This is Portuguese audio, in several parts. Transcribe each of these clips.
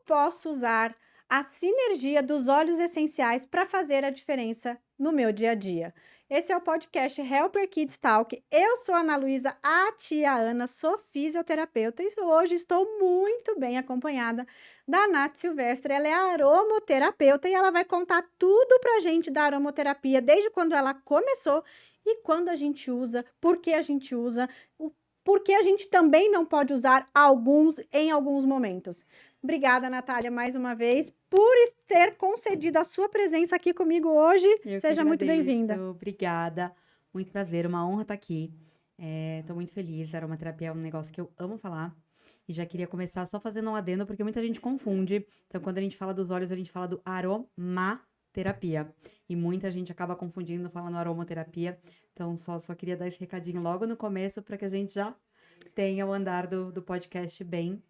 posso usar a sinergia dos óleos essenciais para fazer a diferença no meu dia a dia? Esse é o podcast Helper Kids Talk. Eu sou a Ana Luísa, a tia Ana, sou fisioterapeuta e hoje estou muito bem acompanhada da Nath Silvestre. Ela é aromoterapeuta e ela vai contar tudo pra gente da aromoterapia, desde quando ela começou e quando a gente usa, por que a gente usa, por que a gente também não pode usar em alguns momentos. Obrigada, Natália, mais uma vez, por ter concedido a sua presença aqui comigo hoje. Eu que Seja muito bem-vinda. agradeço, obrigada. Muito prazer, uma honra estar aqui. Tô muito feliz, aromaterapia é um negócio que eu amo falar. E já queria começar só fazendo um adendo, porque muita gente confunde. Então, quando a gente fala dos óleos, a gente fala do aromaterapia. E muita gente acaba confundindo, falando aromaterapia. Então, só queria dar esse recadinho logo no começo, para que a gente já tenha o andar do podcast bem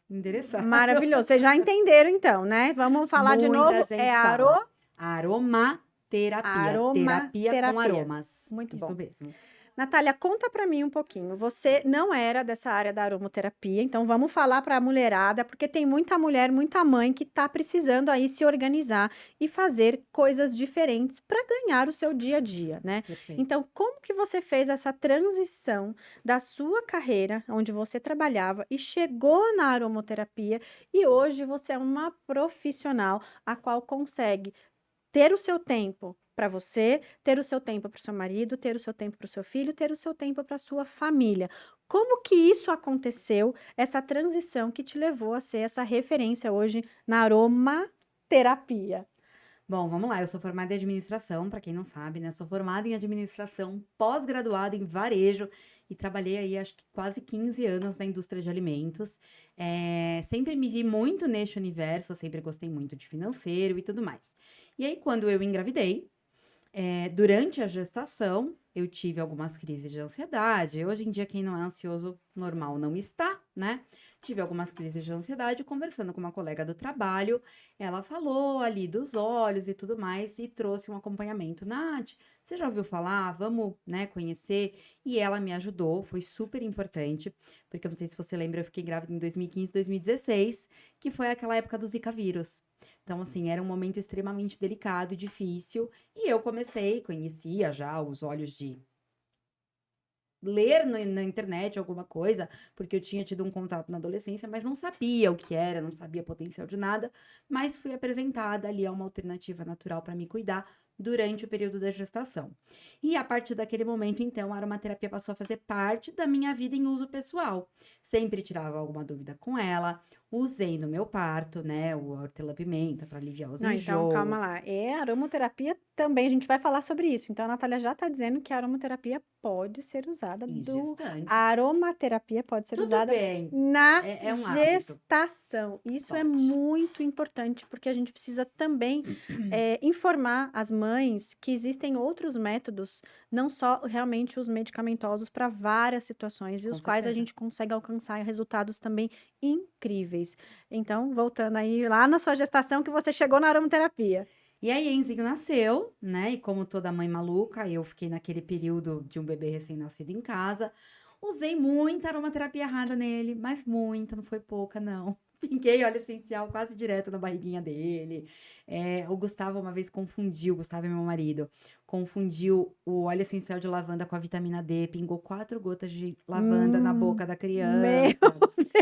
endereçado. Maravilhoso. Vocês já entenderam, então, né? Vamos falar de Muita novo. É gente fala. Aromaterapia. Terapia com aromaterapia. aromas. Muito Isso bom. mesmo. Natália, conta para mim um pouquinho. Você não era dessa área da aromaterapia, então vamos falar para a mulherada, porque tem muita mulher, muita mãe que está precisando aí se organizar e fazer coisas diferentes para ganhar o seu dia a dia, né? Perfeito. Então, como que você fez essa transição da sua carreira, onde você trabalhava e chegou na aromaterapia e hoje você é uma profissional a qual consegue ter o seu tempo para você, ter o seu tempo para o seu marido, ter o seu tempo para o seu filho, ter o seu tempo para a sua família. Como que isso aconteceu, essa transição que te levou a ser essa referência hoje na aromaterapia? Bom, vamos lá. Eu sou formada em administração, para quem não sabe, né? Sou formada em administração, pós-graduada em varejo e trabalhei aí, acho que quase 15 anos na indústria de alimentos. Sempre me vi muito neste universo, eu sempre gostei muito de financeiro e tudo mais. E aí, quando eu engravidei, durante a gestação, eu tive algumas crises de ansiedade. Hoje em dia, quem não é ansioso, normal não está, né? Tive algumas crises de ansiedade conversando com uma colega do trabalho. Ela falou ali dos olhos e tudo mais e trouxe um acompanhamento. Nath, você já ouviu falar? Vamos, né, conhecer? E ela me ajudou, foi super importante, porque eu não sei se você lembra, eu fiquei grávida em 2015, 2016, que foi aquela época do Zika vírus. Então, assim, era um momento extremamente delicado e difícil. E eu conhecia já os olhos de ler na internet alguma coisa, porque eu tinha tido um contato na adolescência, mas não sabia o que era, não sabia potencial de nada, mas fui apresentada ali a uma alternativa natural para me cuidar durante o período da gestação. E a partir daquele momento, então, a aromaterapia passou a fazer parte da minha vida em uso pessoal. Sempre tirava alguma dúvida com ela, usei no meu parto, né, o hortelã-pimenta para aliviar os Não, então calma enjoos. lá. Aromaterapia também, a gente vai falar sobre isso. Então, a Natália já está dizendo que a aromaterapia pode ser usada Em a gestantes. aromaterapia pode ser Tudo usada bem, na é um hábito. gestação. Isso é Pode. muito importante, porque a gente precisa também informar as mães que existem outros métodos, não só realmente os medicamentosos, para várias situações, e Com os quais a certeza. gente consegue alcançar resultados também incríveis. Então, voltando aí lá na sua gestação que você chegou na aromaterapia. E aí, Enzinho nasceu, né? E como toda mãe maluca, eu fiquei naquele período de um bebê recém-nascido em casa. Usei muita aromaterapia errada nele, mas muita, não foi pouca, não. Pinguei óleo essencial quase direto na barriguinha dele. O Gustavo uma vez confundiu, o Gustavo é meu marido, confundiu o óleo essencial de lavanda com a vitamina D, pingou 4 gotas de lavanda na boca da Meu criança.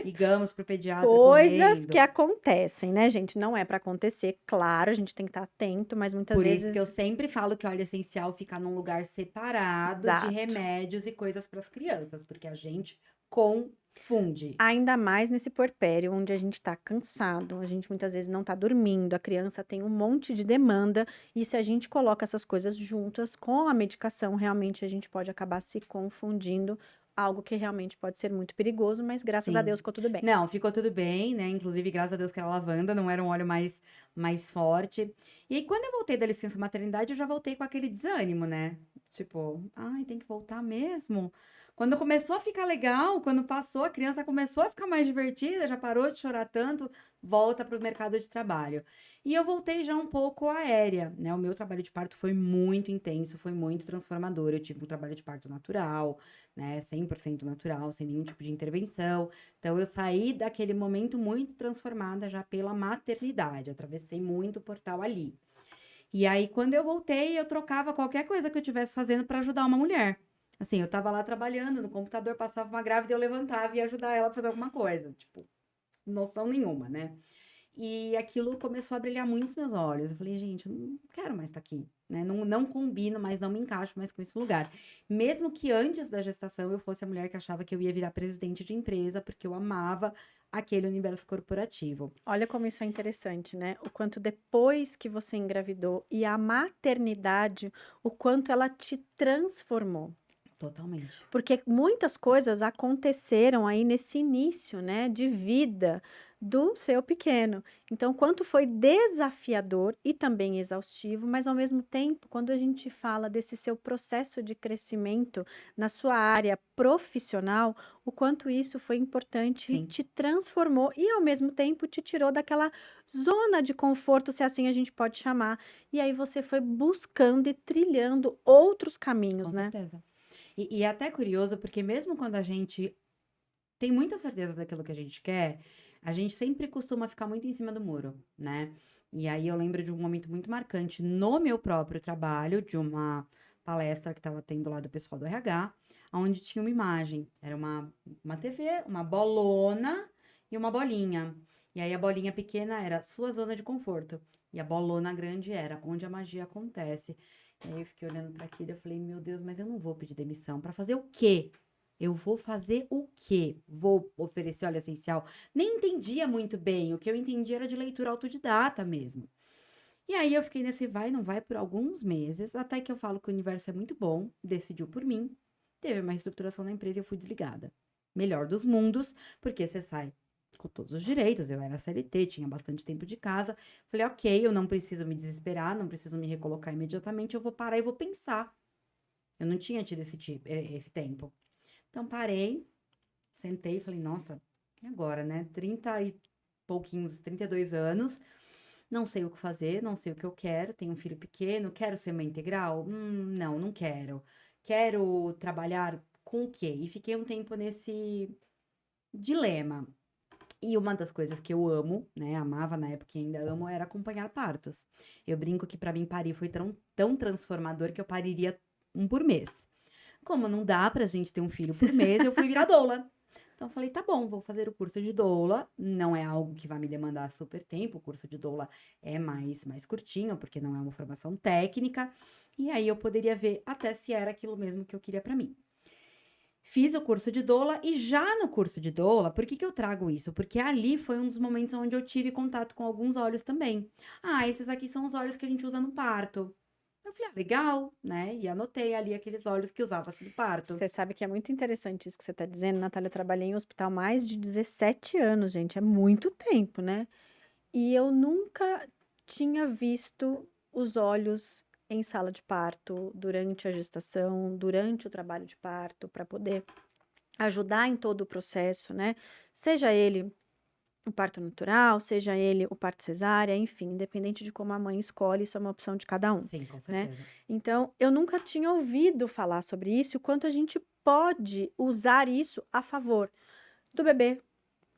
Ligamos pro pediatra Coisas que correndo. acontecem, né, gente? Não é para acontecer, claro, a gente tem que estar atento, mas muitas Por isso que eu vezes. sempre falo que óleo essencial fica num lugar separado de Exato. remédios e coisas para as crianças, porque a gente confunde. Ainda mais nesse puerpério, onde a gente está cansado, a gente muitas vezes não está dormindo, a criança tem um monte de demanda, e se a gente coloca essas coisas juntas com a medicação, realmente a gente pode acabar se confundindo, algo que realmente pode ser muito perigoso, mas graças a Deus Sim. ficou tudo bem. Não, ficou tudo bem, né? Inclusive, graças a Deus que era lavanda, não era um óleo mais forte. E aí, quando eu voltei da licença maternidade, eu já voltei com aquele desânimo, né? Tipo, ai, tem que voltar mesmo? Quando começou a ficar legal, quando passou, a criança começou a ficar mais divertida, já parou de chorar tanto, volta para o mercado de trabalho. E eu voltei já um pouco aérea, né? O meu trabalho de parto foi muito intenso, foi muito transformador. Eu tive um trabalho de parto natural, né? 100% natural, sem nenhum tipo de intervenção. Então, eu saí daquele momento muito transformada já pela maternidade. Atravessei muito o portal ali. E aí, quando eu voltei, eu trocava qualquer coisa que eu estivesse fazendo para ajudar uma mulher. Assim, eu tava lá trabalhando no computador, passava uma grávida, eu levantava e ia ajudar ela a fazer alguma coisa. Tipo, noção nenhuma, né? E aquilo começou a brilhar muito os meus olhos. Eu falei, gente, eu não quero mais estar aqui, né? Não, não combino mais, não me encaixo mais com esse lugar. Mesmo que antes da gestação eu fosse a mulher que achava que eu ia virar presidente de empresa, porque eu amava aquele universo corporativo. Olha como isso é interessante, né? O quanto depois que você engravidou e a maternidade, o quanto ela te transformou. Totalmente. Porque muitas coisas aconteceram aí nesse início, né, de vida do seu pequeno. Então, quanto foi desafiador e também exaustivo, mas ao mesmo tempo, quando a gente fala desse seu processo de crescimento na sua área profissional, o quanto isso foi importante e Sim, te transformou e ao mesmo tempo te tirou daquela zona de conforto, se assim a gente pode chamar. E aí você foi buscando e trilhando outros com caminhos, né? certeza. E é até curioso, porque mesmo quando a gente tem muita certeza daquilo que a gente quer, a gente sempre costuma ficar muito em cima do muro, né? E aí eu lembro de um momento muito marcante no meu próprio trabalho, de uma palestra que estava tendo lá do pessoal do RH, onde tinha uma imagem. Era uma TV, uma bolona e uma bolinha. E aí a bolinha pequena era sua zona de conforto. E a bolona grande era onde a magia acontece. E aí eu fiquei olhando para aquilo e eu falei, meu Deus, mas eu não vou pedir demissão. Para fazer o quê? Eu vou fazer o quê? Vou oferecer óleo essencial? Nem entendia muito bem. O que eu entendia era de leitura autodidata mesmo. E aí eu fiquei nesse vai e não vai por alguns meses, até que eu falo que o universo é muito bom, decidiu por mim, teve uma reestruturação na empresa e eu fui desligada. Melhor dos mundos, porque você sai com todos os direitos, eu era CLT, tinha bastante tempo de casa. Falei, ok, eu não preciso me desesperar, não preciso me recolocar imediatamente, eu vou parar e vou pensar. Eu não tinha tido esse tempo. Então parei, sentei e falei, nossa, e agora, né? 30 e pouquinhos, 32 anos, não sei o que fazer, não sei o que eu quero, tenho um filho pequeno, quero ser mãe integral? Não, não quero. Quero trabalhar com o quê? E fiquei um tempo nesse dilema. E uma das coisas que eu amo, né, amava na época e ainda amo, era acompanhar partos. Eu brinco que para mim parir foi tão transformador que eu pariria um por mês. Como não dá pra gente ter um filho por mês, eu fui virar doula. Então, eu falei, tá bom, vou fazer o curso de doula. Não é algo que vai me demandar super tempo. O curso de doula é mais curtinho, porque não é uma formação técnica. E aí eu poderia ver até se era aquilo mesmo que eu queria pra mim. Fiz o curso de doula e já no curso de doula, por que que eu trago isso? Porque ali foi um dos momentos onde eu tive contato com alguns olhos também. Ah, esses aqui são os olhos que a gente usa no parto. Eu falei, ah, legal, né? E anotei ali aqueles olhos que usava-se no parto. Você sabe que é muito interessante isso que você está dizendo, Natália. Eu trabalhei em hospital mais de 17 anos, gente. É muito tempo, né? E eu nunca tinha visto os olhos em sala de parto durante a gestação, durante o trabalho de parto, para poder ajudar em todo o processo, né? Seja ele o parto natural, seja ele o parto cesárea, enfim, independente de como a mãe escolhe, isso é uma opção de cada um, Sim, com né? certeza. Então, eu nunca tinha ouvido falar sobre isso, o quanto a gente pode usar isso a favor do bebê,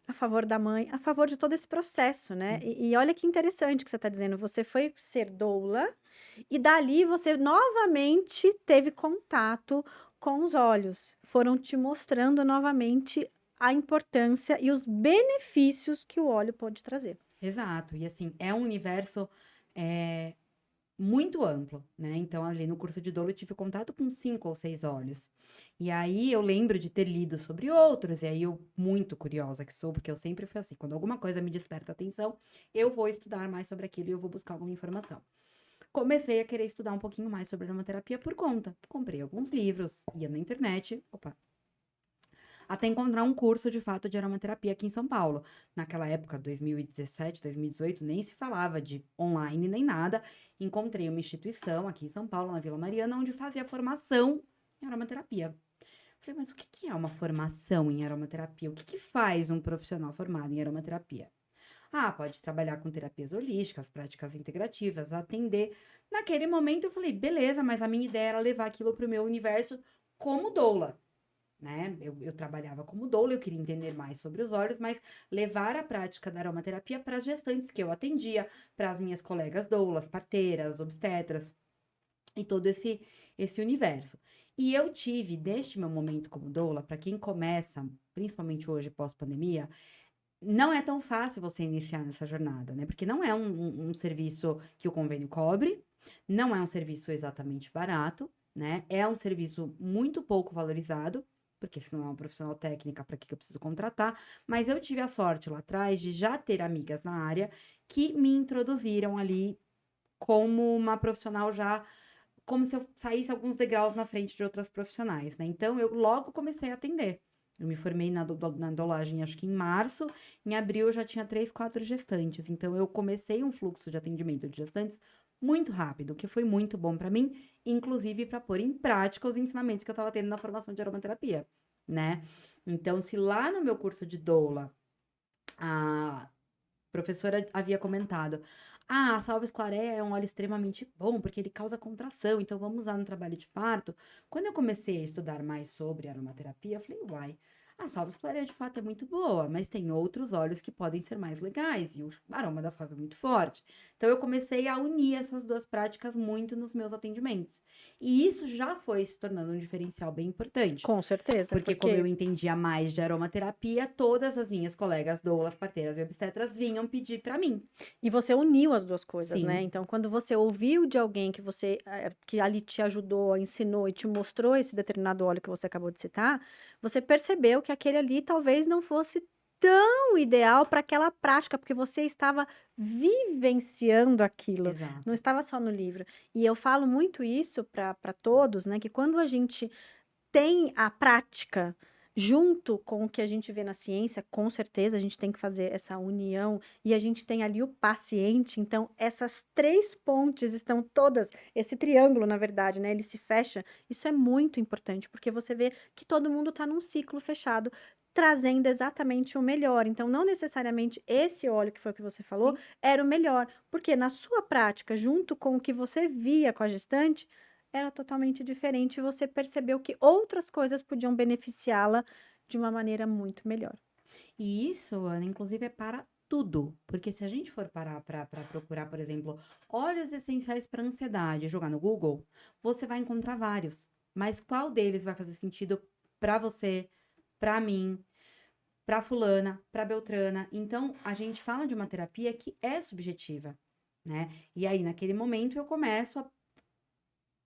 a favor da mãe, a favor de todo esse processo, né? Sim. E olha que interessante que você está dizendo, você foi ser doula e dali você novamente teve contato com os olhos, foram te mostrando novamente a importância e os benefícios que o óleo pode trazer. Exato. E assim, é um universo é, muito amplo, né? Então, ali no curso de Dolo, eu tive contato com 5 ou 6 olhos. E aí eu lembro de ter lido sobre outros, e aí eu, muito curiosa que sou, porque eu sempre fui assim, quando alguma coisa me desperta atenção, eu vou estudar mais sobre aquilo e eu vou buscar alguma informação. Comecei a querer estudar um pouquinho mais sobre aromaterapia por conta. Comprei alguns livros, ia na internet, opa, até encontrar um curso de fato de aromaterapia aqui em São Paulo. Naquela época, 2017, 2018, nem se falava de online nem nada. Encontrei uma instituição aqui em São Paulo, na Vila Mariana, onde fazia formação em aromaterapia. Falei, mas o que que é uma formação em aromaterapia? O que que faz um profissional formado em aromaterapia? Ah, pode trabalhar com terapias holísticas, práticas integrativas, atender. Naquele momento eu falei, beleza, mas a minha ideia era levar aquilo para o meu universo como doula, né? Eu trabalhava como doula, eu queria entender mais sobre os óleos, mas levar a prática da aromaterapia para as gestantes que eu atendia, para as minhas colegas doulas, parteiras, obstetras e todo esse universo. E eu tive, neste meu momento como doula, para quem começa, principalmente hoje pós-pandemia, não é tão fácil você iniciar nessa jornada, né? Porque não é um serviço que o convênio cobre, não é um serviço exatamente barato, né? É um serviço muito pouco valorizado, porque se não é uma profissional técnica, para que eu preciso contratar? Mas eu tive a sorte lá atrás de já ter amigas na área que me introduziram ali como uma profissional já, como se eu saísse alguns degraus na frente de outras profissionais, né? Então eu logo comecei a atender. Eu me formei na dolagem, acho que em março. Em abril eu já tinha 3, 4 gestantes. Então eu comecei um fluxo de atendimento de gestantes muito rápido, o que foi muito bom para mim, inclusive para pôr em prática os ensinamentos que eu estava tendo na formação de aromaterapia, né? Então, se lá no meu curso de doula a professora havia comentado: "Ah, a salves clarea é um óleo extremamente bom, porque ele causa contração, então vamos usar no trabalho de parto". Quando eu comecei a estudar mais sobre aromaterapia, eu falei: "Uai, a salves clarea de fato é muito boa, mas tem outros óleos que podem ser mais legais, e o aroma da salve é muito forte". Então eu comecei a unir essas 2 práticas muito nos meus atendimentos. E isso já foi se tornando um diferencial bem importante. Com certeza, Porque como eu porque entendia mais de aromaterapia, todas as minhas colegas doulas, parteiras e obstetras vinham pedir para mim. e você uniu as 2 coisas, né, Sim, então quando você ouviu de alguém que você, que ali te ajudou, ensinou e te mostrou esse determinado óleo que você acabou de citar, você percebeu que aquele ali talvez não fosse tão ideal para aquela prática, porque você estava vivenciando aquilo, não exato. estava só no livro. E eu falo muito isso para todos, né, que quando a gente tem a prática junto com o que a gente vê na ciência, com certeza a gente tem que fazer essa união e a gente tem ali o paciente, então essas 3 pontes estão todas esse triângulo na verdade, né, ele se fecha, isso é muito importante, porque você vê que todo mundo está num ciclo fechado, trazendo exatamente o melhor, então não necessariamente esse óleo que foi o que você falou, Sim. era o melhor, porque na sua prática, junto com o que você via com a gestante, era totalmente diferente e você percebeu que outras coisas podiam beneficiá-la de uma maneira muito melhor. E isso, Ana, inclusive é para tudo. Porque se a gente for parar para procurar, por exemplo, óleos essenciais para ansiedade, jogar no Google, você vai encontrar vários. Mas qual deles vai fazer sentido para você, para mim, para fulana, para beltrana? Então, a gente fala de uma terapia que é subjetiva, né? E aí, naquele momento, eu começo a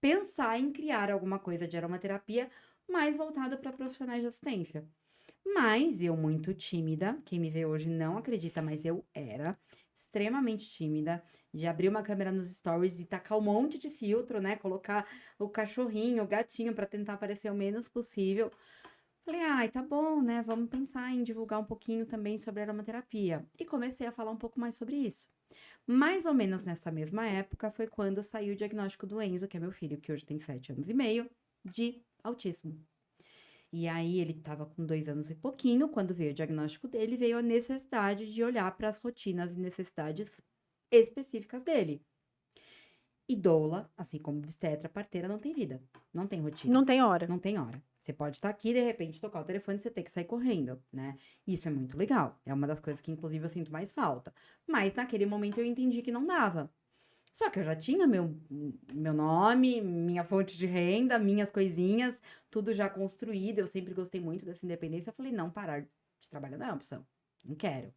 pensar em criar alguma coisa de aromaterapia mais voltada para profissionais de assistência. Mas eu muito tímida, quem me vê hoje não acredita, mas eu era extremamente tímida, de abrir uma câmera nos stories e tacar um monte de filtro, né? Colocar o cachorrinho, o gatinho para tentar aparecer o menos possível. Falei, ai, tá bom, né? Vamos pensar em divulgar um pouquinho também sobre aromaterapia. E comecei a falar um pouco mais sobre isso. Mais ou menos nessa mesma época foi quando saiu o diagnóstico do Enzo, que é meu filho, que hoje tem 7 anos e meio, de autismo. E aí ele estava com 2 anos e pouquinho, quando veio o diagnóstico dele, veio a necessidade de olhar para as rotinas e necessidades específicas dele. E doula, assim como obstetra, parteira, não tem vida, não tem rotina, Não tem hora. não tem hora. Você pode estar aqui, de repente, tocar o telefone e você tem que sair correndo, né? Isso é muito legal. É uma das coisas que, inclusive, eu sinto mais falta. Mas naquele momento eu entendi que não dava. Só que eu já tinha meu nome, minha fonte de renda, minhas coisinhas, tudo já construído. Eu sempre gostei muito dessa independência. Eu falei, não, parar de trabalhar não é uma opção. Não quero.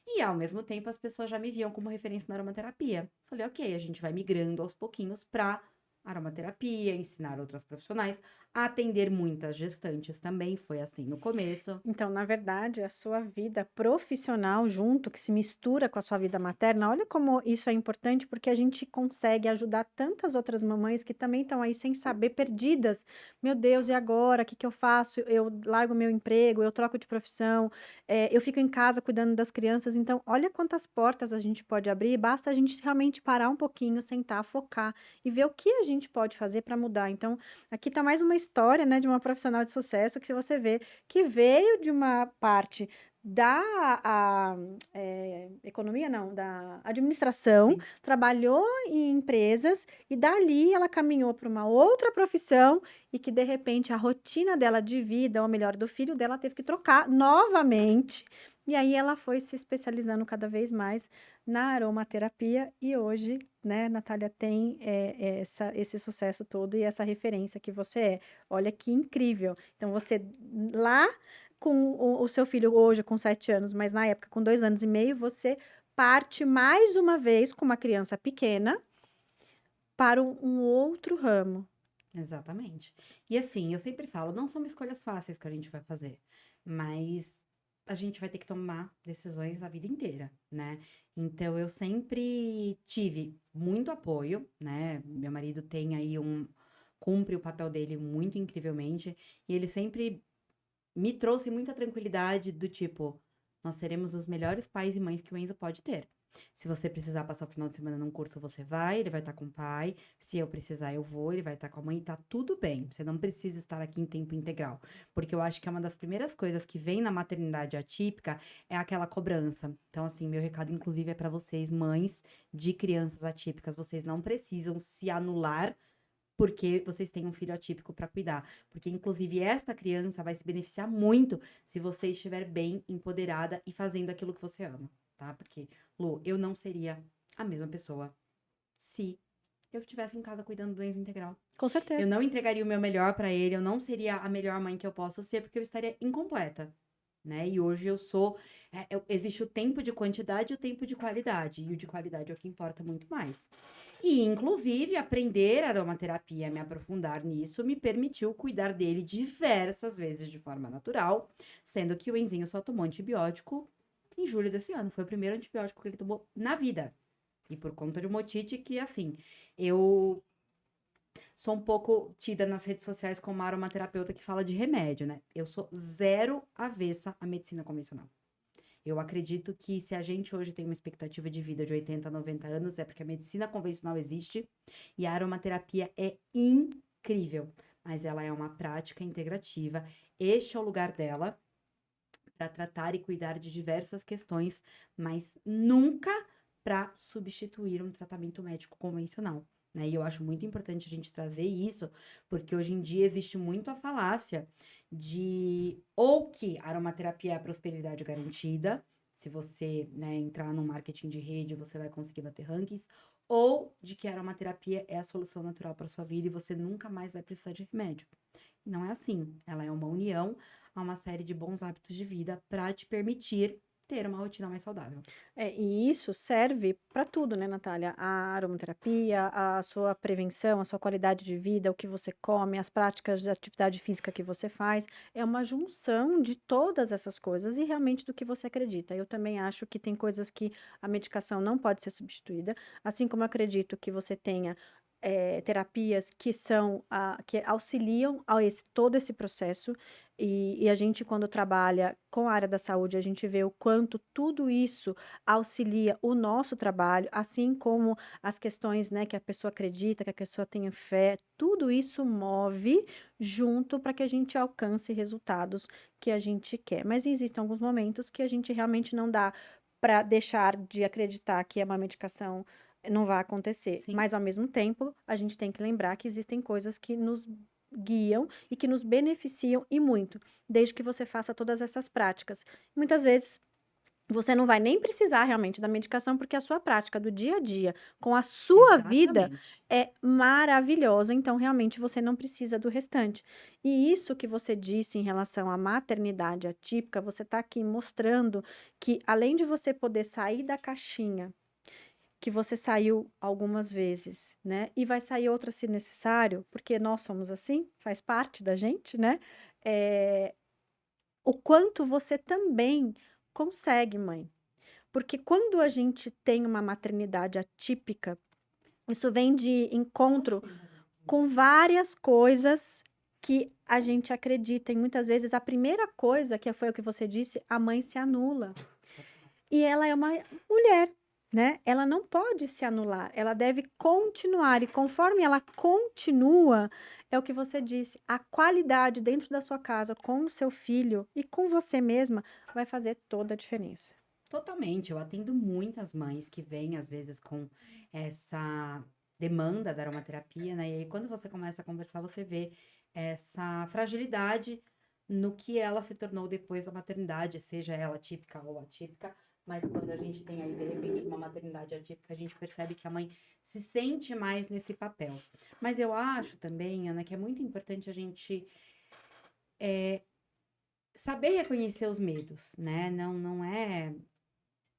E ao mesmo tempo as pessoas já me viam como referência na aromaterapia. Falei, ok, a gente vai migrando aos pouquinhos para aromaterapia, ensinar outras profissionais, atender muitas gestantes também, foi assim no começo. Então, na verdade, a sua vida profissional junto, que se mistura com a sua vida materna, olha como isso é importante, porque a gente consegue ajudar tantas outras mamães que também estão aí sem saber, perdidas. Meu Deus, e agora? O que que eu faço? Eu largo meu emprego, eu troco de profissão, eu fico em casa cuidando das crianças. Então, olha quantas portas a gente pode abrir, basta a gente realmente parar um pouquinho, sentar, focar e ver o que a gente pode fazer para mudar. Então, aqui está mais história, né, de uma profissional de sucesso que você vê que veio de uma parte da economia, não, da administração, Sim. trabalhou em empresas e dali ela caminhou para uma outra profissão e que de repente a rotina dela de vida, ou melhor, do filho dela, teve que trocar novamente. E aí ela foi se especializando cada vez mais na aromaterapia e hoje, né, Natália, tem esse sucesso todo e essa referência que você é. Olha que incrível. Então, você lá com o seu filho hoje com 7 anos, mas na época com 2 anos e meio, você parte mais uma vez com uma criança pequena para um outro ramo. Exatamente. E assim, eu sempre falo, não são escolhas fáceis que a gente vai fazer, mas a gente vai ter que tomar decisões a vida inteira, né? Então eu sempre tive muito apoio, né? Meu marido tem aí cumpre o papel dele muito incrivelmente, e ele sempre me trouxe muita tranquilidade do tipo, nós seremos os melhores pais e mães que o Enzo pode ter. Se você precisar passar o final de semana num curso, você vai, ele vai estar com o pai. Se eu precisar, eu vou, ele vai estar com a mãe, tá tudo bem. Você não precisa estar aqui em tempo integral. Porque eu acho que é uma das primeiras coisas que vem na maternidade atípica é aquela cobrança. Então, assim, meu recado, inclusive, é para vocês, mães de crianças atípicas. Vocês não precisam se anular porque vocês têm um filho atípico para cuidar. Porque, inclusive, esta criança vai se beneficiar muito se você estiver bem, empoderada e fazendo aquilo que você ama, tá? Porque, Lu, eu não seria a mesma pessoa se eu estivesse em casa cuidando do Enzo integral. Com Eu certeza. não entregaria o meu melhor para ele, eu não seria a melhor mãe que eu posso ser, porque eu estaria incompleta, né? E hoje eu sou. Existe o tempo de quantidade e o tempo de qualidade. E o de qualidade é o que importa muito mais. E, inclusive, aprender aromaterapia, me aprofundar nisso, me permitiu cuidar dele diversas vezes de forma natural, sendo que o Enzinho só tomou antibiótico em julho desse ano. Foi o primeiro antibiótico que ele tomou na vida. E por conta de uma otite que, assim, eu sou um pouco tida nas redes sociais como uma aromaterapeuta que fala de remédio, né? Eu sou zero avessa à medicina convencional. Eu acredito que se a gente hoje tem uma expectativa de vida de 80 a 90 anos, é porque a medicina convencional existe e a aromaterapia é incrível, mas ela é uma prática integrativa. Este é o lugar dela para tratar e cuidar de diversas questões, mas nunca para substituir um tratamento médico convencional. Né? E eu acho muito importante a gente trazer isso, porque hoje em dia existe muito a falácia de ou que a aromaterapia é a prosperidade garantida, se você, né, entrar no marketing de rede, você vai conseguir bater rankings, ou de que a aromaterapia é a solução natural para sua vida e você nunca mais vai precisar de remédio. Não é assim. Ela é uma união a uma série de bons hábitos de vida para te permitir ter uma rotina mais saudável. E isso serve para tudo, né, Natália? A aromaterapia, a sua prevenção, a sua qualidade de vida, o que você come, as práticas de atividade física que você faz, é uma junção de todas essas coisas e realmente do que você acredita. Eu também acho que tem coisas que a medicação não pode ser substituída, assim como eu acredito que você tenha terapias que são que auxiliam todo esse processo. E a gente, quando trabalha com a área da saúde, a gente vê o quanto tudo isso auxilia o nosso trabalho, assim como as questões, né, que a pessoa acredita, que a pessoa tenha fé, tudo isso move junto para que a gente alcance resultados que a gente quer. Mas existem alguns momentos que a gente realmente não dá para deixar de acreditar que é uma medicação não vai acontecer. Sim, Mas, ao mesmo tempo, a gente tem que lembrar que existem coisas que nos guiam e que nos beneficiam e muito, desde que você faça todas essas práticas. Muitas vezes você não vai nem precisar realmente da medicação, porque a sua prática do dia a dia com a sua vida exatamente. é maravilhosa, então realmente você não precisa do restante. E isso que você disse em relação à maternidade atípica, você está aqui mostrando que além de você poder sair da caixinha que você saiu algumas vezes, né? E vai sair outra se necessário, porque nós somos assim, faz parte da gente, né? É, o quanto você também consegue, mãe. Porque quando a gente tem uma maternidade atípica, isso vem de encontro com várias coisas que a gente acredita. E muitas vezes a primeira coisa, que foi o que você disse, a mãe se anula. E ela é uma mulher. né? Ela não pode se anular, ela deve continuar. E conforme ela continua, é o que você disse, a qualidade dentro da sua casa, com o seu filho e com você mesma, vai fazer toda a diferença. Totalmente, eu atendo muitas mães que vêm, às vezes, com essa demanda da aromaterapia, né? E aí, quando você começa a conversar, você vê essa fragilidade no que ela se tornou depois da maternidade, seja ela típica ou atípica, mas quando a gente tem aí, de repente, uma maternidade atípica, a gente percebe que a mãe se sente mais nesse papel. Mas eu acho também, Ana, que é muito importante a gente saber reconhecer os medos, né? Não é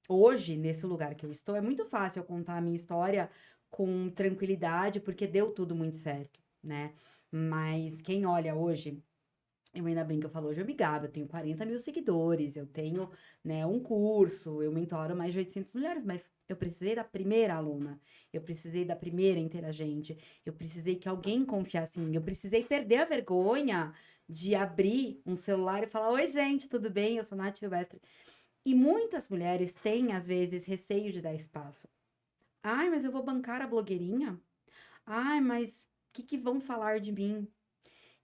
hoje, nesse lugar que eu estou, é muito fácil eu contar a minha história com tranquilidade, porque deu tudo muito certo, né? Mas quem olha hoje, eu ainda brinco, eu falo, hoje eu me gabo, eu tenho 40 mil seguidores, eu tenho, né, um curso, eu mentoro mais de 800 mulheres, mas eu precisei da primeira aluna, eu precisei da primeira interagente, eu precisei que alguém confiasse em mim, eu precisei perder a vergonha de abrir um celular e falar, oi gente, tudo bem? Eu sou Nath Silvestre. E muitas mulheres têm, às vezes, receio de dar espaço. Ai, mas eu vou bancar a blogueirinha? Ai, mas o que vão falar de mim?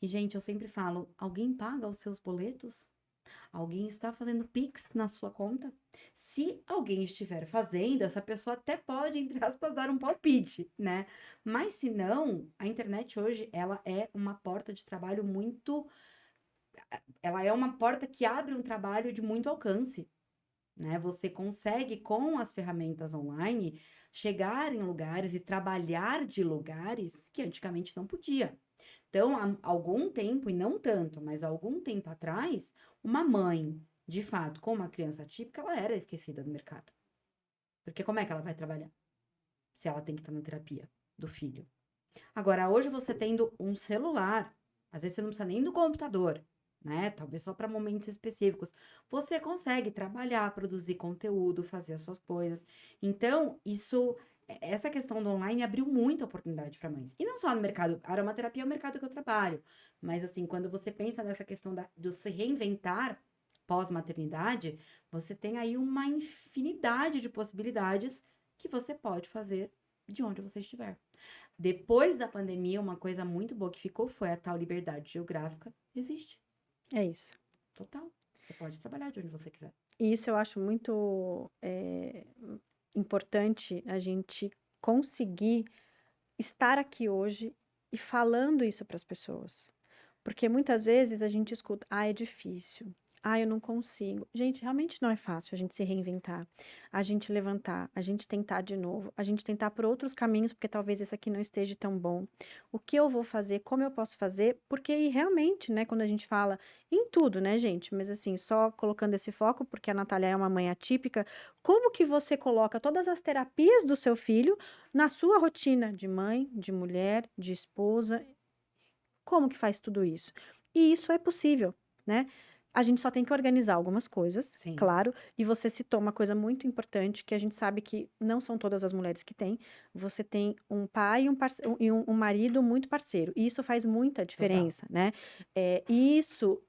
E, gente, eu sempre falo: alguém paga os seus boletos? Alguém está fazendo Pix na sua conta? Se alguém estiver fazendo, essa pessoa até pode, entre aspas, dar um palpite, né? Mas se não, a internet hoje, ela é uma porta de trabalho muito. Ela é uma porta que abre um trabalho de muito alcance. Né? Você consegue, com as ferramentas online, chegar em lugares e trabalhar de lugares que antigamente não podia. Então, há algum tempo, e não tanto, mas há algum tempo atrás, uma mãe, de fato, com uma criança típica, ela era esquecida do mercado. Porque como é que ela vai trabalhar? Se ela tem que estar na terapia do filho. Agora, hoje você tendo um celular, às vezes você não precisa nem do computador, né? Talvez só para momentos específicos. Você consegue trabalhar, produzir conteúdo, fazer as suas coisas. Então, essa questão do online abriu muita oportunidade para mães. E não só no mercado, a aromaterapia é o mercado que eu trabalho, mas assim, quando você pensa nessa questão de se reinventar pós-maternidade, você tem aí uma infinidade de possibilidades que você pode fazer de onde você estiver. Depois da pandemia, uma coisa muito boa que ficou foi a tal liberdade geográfica. Existe, É isso. total. Você pode trabalhar de onde você quiser. E isso eu acho muito importante a gente conseguir estar aqui hoje e falando isso para as pessoas. Porque muitas vezes a gente escuta, ah, é difícil, ah, eu não consigo. Gente, realmente não é fácil a gente se reinventar, a gente levantar, a gente tentar de novo, a gente tentar por outros caminhos, porque talvez esse aqui não esteja tão bom. O que eu vou fazer, como eu posso fazer, porque aí realmente, né, quando a gente fala em tudo, né, gente, mas assim, só colocando esse foco, porque a Natália é uma mãe atípica, como que você coloca todas as terapias do seu filho na sua rotina de mãe, de mulher, de esposa, como que faz tudo isso? E isso é possível, né? A gente só tem que organizar algumas coisas, Sim, claro, e você citou uma coisa muito importante que a gente sabe que não são todas as mulheres que têm. Você tem um pai e um marido muito parceiro, e isso faz muita total. diferença, né? Isso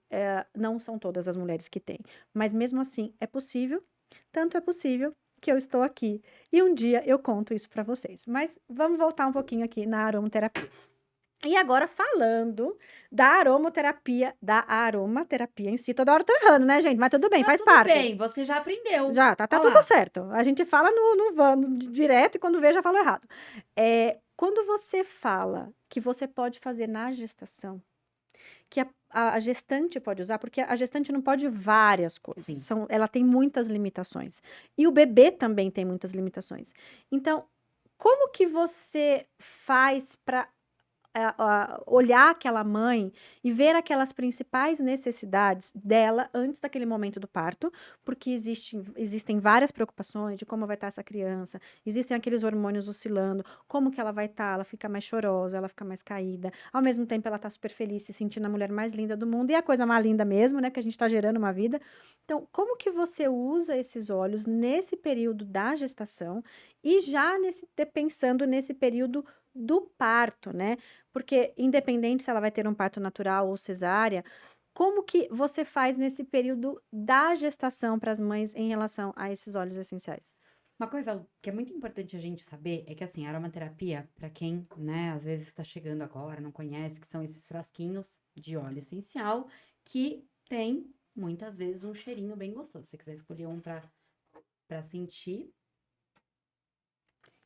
não são todas as mulheres que têm, mas mesmo assim é possível, tanto é possível que eu estou aqui. E um dia eu conto isso para vocês. Mas vamos voltar um pouquinho aqui na aromaterapia. E agora falando da aromaterapia em si, toda hora eu tô errando, né, gente? Mas tudo bem, Tá faz tudo parte. bem, você já aprendeu. Já, tá Olha tudo lá. certo. A gente fala direto e quando vê já falou errado. Quando você fala que você pode fazer na gestação, que a gestante pode usar, porque a gestante não pode várias coisas, Sim. ela tem muitas limitações. E o bebê também tem muitas limitações. Então, como que você faz para olhar aquela mãe e ver aquelas principais necessidades dela antes daquele momento do parto, porque existem várias preocupações de como vai estar essa criança, existem aqueles hormônios oscilando, como que ela vai estar, ela fica mais chorosa, ela fica mais caída, ao mesmo tempo ela está super feliz, se sentindo a mulher mais linda do mundo, e a coisa mais linda mesmo, né, que a gente está gerando uma vida. Então, como que você usa esses óleos nesse período da gestação e já pensando nesse período do parto, né? Porque independente se ela vai ter um parto natural ou cesárea, como que você faz nesse período da gestação para as mães em relação a esses óleos essenciais? Uma coisa que é muito importante a gente saber é que, assim, a aromaterapia, para quem, né, às vezes está chegando agora, não conhece, que são esses frasquinhos de óleo essencial que tem, muitas vezes, um cheirinho bem gostoso. Se você quiser escolher um para sentir.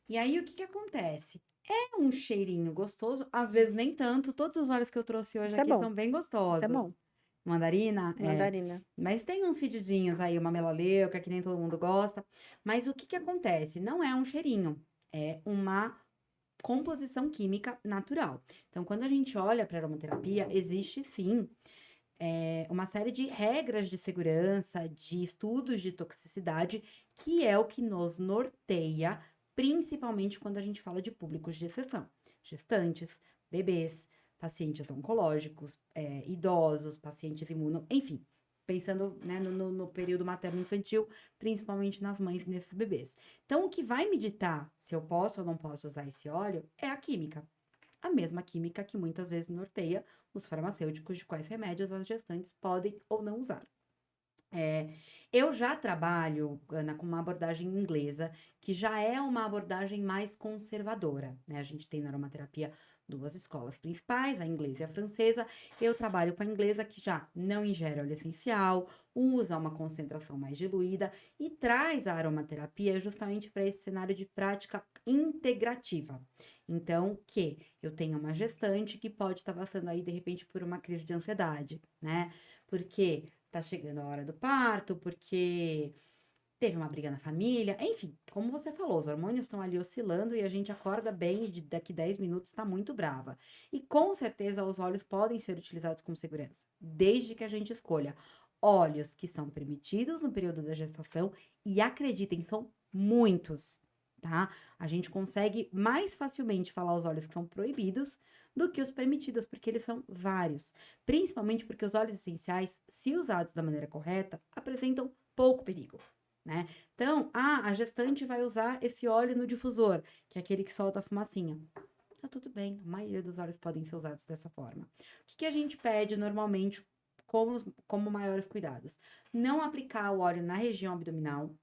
E aí, o que que acontece? É um cheirinho gostoso, às vezes nem tanto. Todos os óleos que eu trouxe hoje Isso é aqui bom. são bem Isso é gostosos. bom. Mandarina, é. Mandarina. Mas tem uns fedidinhos aí, uma melaleuca, que nem todo mundo gosta. Mas o que que acontece? Não é um cheirinho, é uma composição química natural. Então, quando a gente olha para a aromaterapia, existe sim uma série de regras de segurança, de estudos de toxicidade, que é o que nos norteia, principalmente quando a gente fala de públicos de exceção. Gestantes, bebês, pacientes oncológicos, idosos, pacientes imuno, enfim. Pensando, né, no período materno-infantil, principalmente nas mães e nesses bebês. Então, o que vai me ditar se eu posso ou não posso usar esse óleo é a química. A mesma química que muitas vezes norteia os farmacêuticos de quais remédios as gestantes podem ou não usar. Eu já trabalho, Ana, com uma abordagem inglesa, que já é uma abordagem mais conservadora, né? A gente tem na aromaterapia duas escolas principais, a inglesa e a francesa. Eu trabalho com a inglesa, que já não ingere óleo essencial, usa uma concentração mais diluída e traz a aromaterapia justamente para esse cenário de prática integrativa. Então, que eu tenho uma gestante que pode estar passando aí, de repente, por uma crise de ansiedade, né? Porque tá chegando a hora do parto, porque teve uma briga na família, enfim, como você falou, os hormônios estão ali oscilando e a gente acorda bem e daqui 10 minutos está muito brava. E com certeza os óleos podem ser utilizados com segurança, desde que a gente escolha óleos que são permitidos no período da gestação e acreditem, são muitos, tá? A gente consegue mais facilmente falar os óleos que são proibidos do que os permitidos, porque eles são vários. Principalmente porque os óleos essenciais, se usados da maneira correta, apresentam pouco perigo, né? Então, a gestante vai usar esse óleo no difusor, que é aquele que solta a fumacinha. Tá tudo bem, a maioria dos óleos podem ser usados dessa forma. O que que a gente pede normalmente como maiores cuidados? Não aplicar o óleo na região abdominal,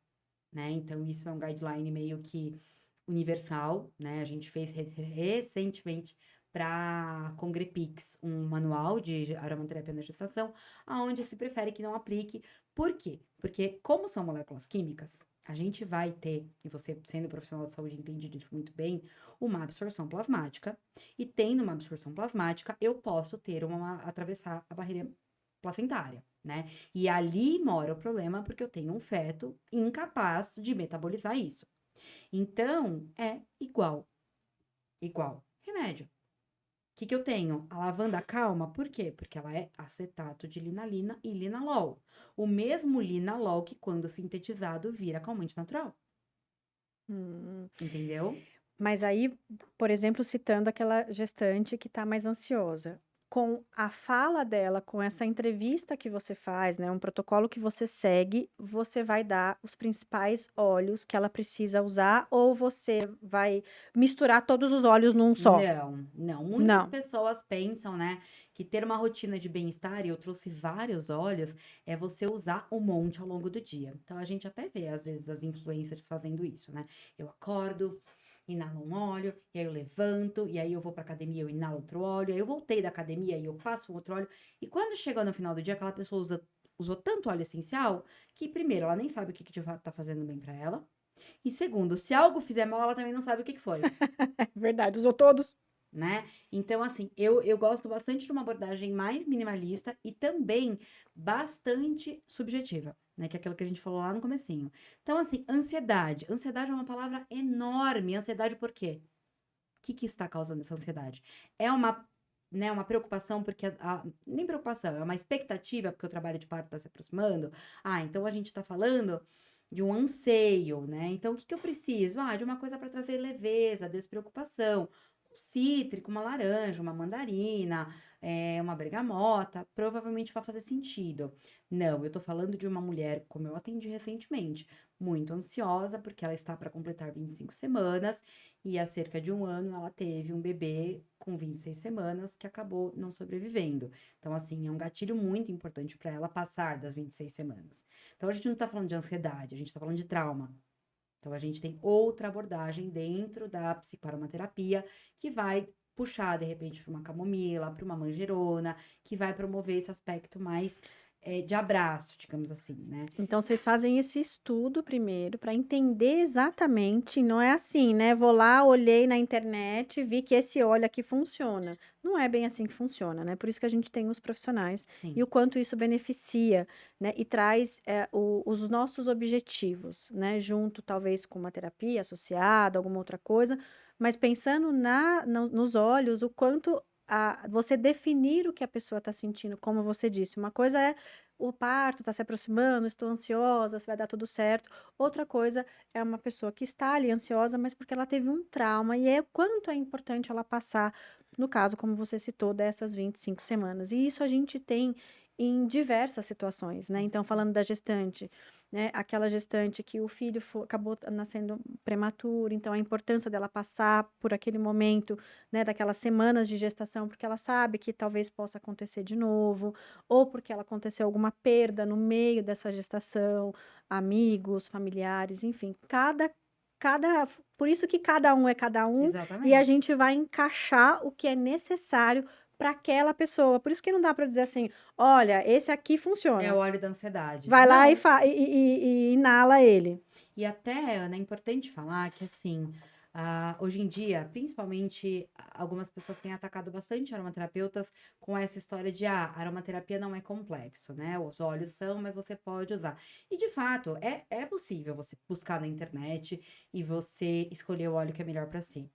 né? Então, isso é um guideline meio que universal, né? A gente fez recentemente para Congrepix um manual de aromaterapia na gestação, aonde se prefere que não aplique. Por quê? Porque como são moléculas químicas, a gente vai ter, e você sendo profissional de saúde entende disso muito bem, uma absorção plasmática, e tendo uma absorção plasmática, eu posso ter atravessar a barreira placentária, né? E ali mora o problema, porque eu tenho um feto incapaz de metabolizar isso. Então, é igual remédio. O que que eu tenho? A lavanda calma, por quê? Porque ela é acetato de linalina e linalol. O mesmo linalol que, quando sintetizado, vira calmante natural. Hum. Entendeu? Mas aí, por exemplo, citando aquela gestante que está mais ansiosa, com a fala dela, com essa entrevista que você faz, né, um protocolo que você segue, você vai dar os principais óleos que ela precisa usar, ou você vai misturar todos os óleos num só? Não, não. Muitas Não. pessoas pensam, né, que ter uma rotina de bem-estar, e eu trouxe vários óleos, é você usar um monte ao longo do dia. Então, a gente até vê, às vezes, as influencers fazendo isso, né? Eu acordo, inalo um óleo, e aí eu levanto, e aí eu vou pra academia, eu inalo outro óleo, aí eu voltei da academia e eu passo um outro óleo. E quando chega no final do dia, aquela pessoa usou tanto óleo essencial que, primeiro, ela nem sabe o que que de fato tá fazendo bem pra ela. E segundo, se algo fizer mal, ela também não sabe o que que foi. É verdade, usou todos. Né? Então, assim, eu gosto bastante de uma abordagem mais minimalista e também bastante subjetiva, né? Que é aquilo que a gente falou lá no comecinho. Então, assim, ansiedade. Ansiedade é uma palavra enorme. Ansiedade por quê? O que que está causando essa ansiedade? É uma preocupação, porque nem preocupação, é uma expectativa, porque o trabalho de parto está se aproximando. Ah, então a gente está falando de um anseio, né? Então, o que que eu preciso? Ah, de uma coisa para trazer leveza, despreocupação. Um cítrico, uma laranja, uma mandarina, uma bergamota, provavelmente vai fazer sentido. Não, eu tô falando de uma mulher, como eu atendi recentemente, muito ansiosa, porque ela está para completar 25 semanas e há cerca de um ano ela teve um bebê com 26 semanas que acabou não sobrevivendo. Então, assim, é um gatilho muito importante para ela passar das 26 semanas. Então, a gente não está falando de ansiedade, a gente está falando de trauma. Então, a gente tem outra abordagem dentro da psicoaromaterapia que vai puxar, de repente, para uma camomila, para uma manjerona, que vai promover esse aspecto mais de abraço, digamos assim, né? Então, vocês fazem esse estudo primeiro para entender exatamente, não é assim, né? Vou lá, olhei na internet, vi que esse óleo aqui funciona. Não é bem assim que funciona, né? Por isso que a gente tem os profissionais e Sim, o quanto isso beneficia, né? E traz os nossos objetivos, né? Junto, talvez, com uma terapia associada, alguma outra coisa, mas pensando nos olhos, o quanto você definir o que a pessoa está sentindo, como você disse. Uma coisa é o parto está se aproximando, estou ansiosa, se vai dar tudo certo. Outra coisa é uma pessoa que está ali ansiosa, mas porque ela teve um trauma, e é o quanto é importante ela passar, no caso, como você citou, dessas 25 semanas. E isso a gente tem em diversas situações, né? com Então, certeza. falando da gestante, né? Aquela gestante que o filho acabou nascendo prematuro, então a importância dela passar por aquele momento, né? Daquelas semanas de gestação, porque ela sabe que talvez possa acontecer de novo, ou porque ela aconteceu alguma perda no meio dessa gestação, amigos, familiares, enfim, por isso que cada um é cada um e a Exatamente. gente vai encaixar o que é necessário para aquela pessoa. Por isso que não dá para dizer assim, olha, esse aqui É o funciona. óleo da ansiedade. Vai lá Não. e inala ele. E até, Ana, é importante falar que, assim, hoje em dia, principalmente, algumas pessoas têm atacado bastante aromaterapeutas com essa história de, a aromaterapia não é complexo, né? Os óleos são, mas você pode usar. E, de fato, é possível você buscar na internet e você escolher o óleo que é melhor para si.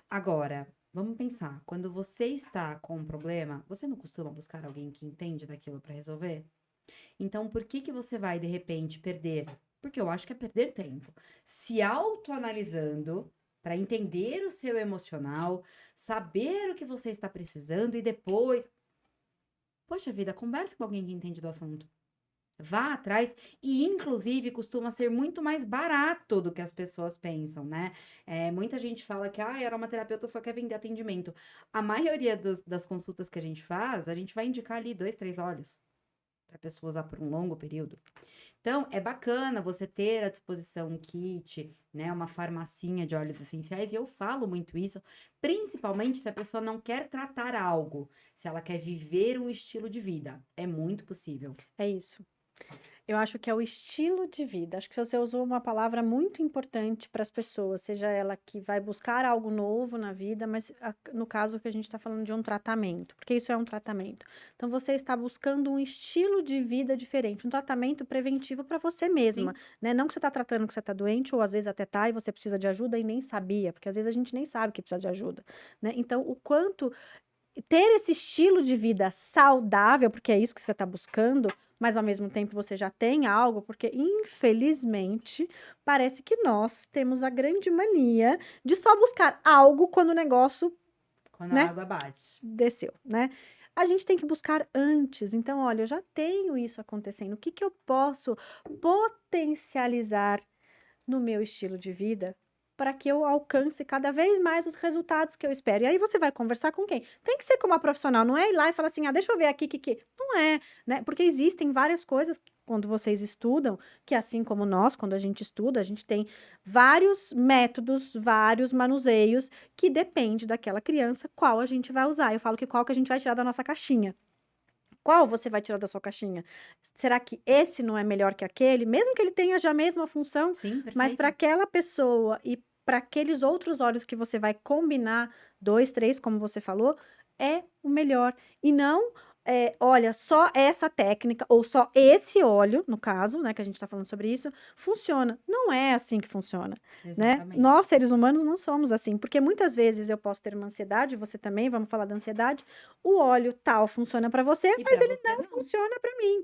Agora, vamos pensar, quando você está com um problema, você não costuma buscar alguém que entende daquilo para resolver? Então, por que que você vai, de repente, perder? Porque eu acho que é perder tempo. Se autoanalisando para entender o seu emocional, saber o que você está precisando e depois, poxa vida, converse com alguém que entende do assunto. Vá atrás e, inclusive, costuma ser muito mais barato do que as pessoas pensam, né? Muita gente fala que a aromaterapeuta só quer vender atendimento. A maioria das consultas que a gente faz, a gente vai indicar ali 2, 3 óleos para a pessoa usar por um longo período. Então, é bacana você ter à disposição um kit, né, uma farmacinha de óleos essenciais, e eu falo muito isso, principalmente se a pessoa não quer tratar algo, se ela quer viver um estilo de vida. É muito possível. É isso. Eu acho que é o estilo de vida. Acho que você usou uma palavra muito importante para as pessoas, seja ela que vai buscar algo novo na vida, mas no caso que a gente está falando de um tratamento, porque isso é um tratamento. Então você está buscando um estilo de vida diferente, um tratamento preventivo para você mesma, Sim, né? Não que você está tratando que você está doente, ou às vezes até tá e você precisa de ajuda e nem sabia, porque às vezes a gente nem sabe que precisa de ajuda, né? Então, o quanto ter esse estilo de vida saudável, porque é isso que você está buscando, mas ao mesmo tempo você já tem algo, porque infelizmente parece que nós temos a grande mania de só buscar algo quando o negócio, quando a né, água bate. desceu, né? A gente tem que buscar antes. Então, olha, eu já tenho isso acontecendo. O que que eu posso potencializar no meu estilo de vida para que eu alcance cada vez mais os resultados que eu espero. E aí você vai conversar com quem? Tem que ser com uma profissional, não é ir lá e falar assim, deixa eu ver aqui, que. Não é, né? Porque existem várias coisas quando vocês estudam, que assim como nós, quando a gente estuda, a gente tem vários métodos, vários manuseios que depende daquela criança qual a gente vai usar. Eu falo que qual que a gente vai tirar da nossa caixinha. Qual você vai tirar da sua caixinha? Será que esse não é melhor que aquele? Mesmo que ele tenha já a mesma função, Sim, mas para perfeito. aquela pessoa e para aqueles outros óleos que você vai combinar, 2, 3, como você falou, é o melhor. E não, olha, só essa técnica, ou só esse óleo, no caso, né, que a gente está falando sobre isso, funciona. Não é assim que funciona, né? Exatamente. Nós, seres humanos, não somos assim, porque muitas vezes eu posso ter uma ansiedade, você também, vamos falar da ansiedade, o óleo tal funciona para você, E mas para ele você, não não. funciona para mim.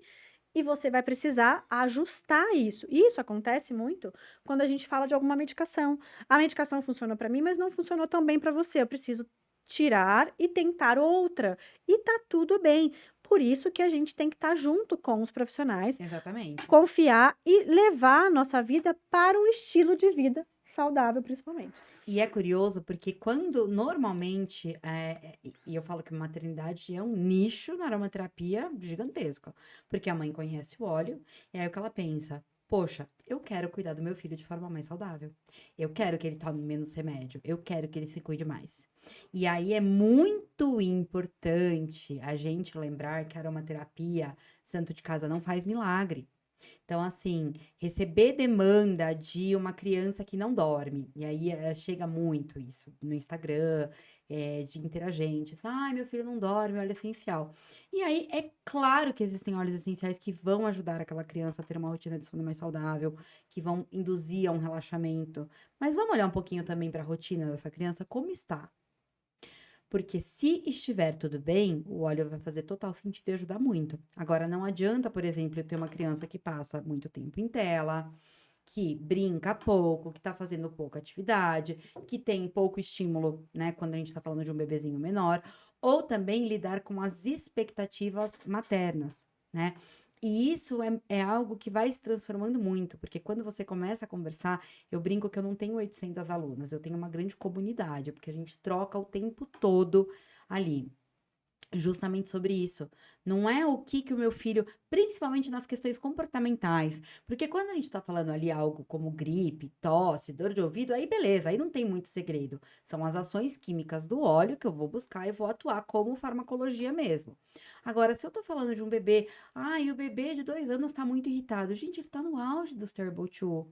E você vai precisar ajustar isso. Isso acontece muito quando a gente fala de alguma medicação. A medicação funciona para mim, mas não funcionou tão bem para você. Eu preciso tirar e tentar outra. E tá tudo bem. Por isso que a gente tem que estar junto com os profissionais, Exatamente. confiar e levar a nossa vida para um estilo de vida saudável, principalmente. E é curioso porque quando normalmente, e eu falo que maternidade é um nicho na aromaterapia gigantesco, porque a mãe conhece o óleo, e aí o que ela pensa? Poxa, eu quero cuidar do meu filho de forma mais saudável. Eu quero que ele tome menos remédio. Eu quero que ele se cuide mais. E aí é muito importante a gente lembrar que a aromaterapia, santo de casa não faz milagre. Então, assim, receber demanda de uma criança que não dorme, e aí chega muito isso no Instagram, de interagentes. Ai, meu filho não dorme, óleo essencial. E aí, é claro que existem óleos essenciais que vão ajudar aquela criança a ter uma rotina de sono mais saudável, que vão induzir a um relaxamento. Mas vamos olhar um pouquinho também para a rotina dessa criança, como está? Porque se estiver tudo bem, o óleo vai fazer total sentido e ajudar muito. Agora, não adianta, por exemplo, eu ter uma criança que passa muito tempo em tela, que brinca pouco, que tá fazendo pouca atividade, que tem pouco estímulo, né, quando a gente tá falando de um bebezinho menor, ou também lidar com as expectativas maternas, né? E isso é algo que vai se transformando muito, porque quando você começa a conversar, eu brinco que eu não tenho 800 alunas, eu tenho uma grande comunidade, porque a gente troca o tempo todo ali. Justamente sobre isso. Não é o que o meu filho, principalmente nas questões comportamentais, porque quando a gente tá falando ali algo como gripe, tosse, dor de ouvido, aí beleza, aí não tem muito segredo. São as ações químicas do óleo que eu vou buscar e vou atuar como farmacologia mesmo. Agora, se eu tô falando de um bebê, ai, o bebê de 2 anos tá muito irritado. Gente, ele tá no auge dos Terrible Two.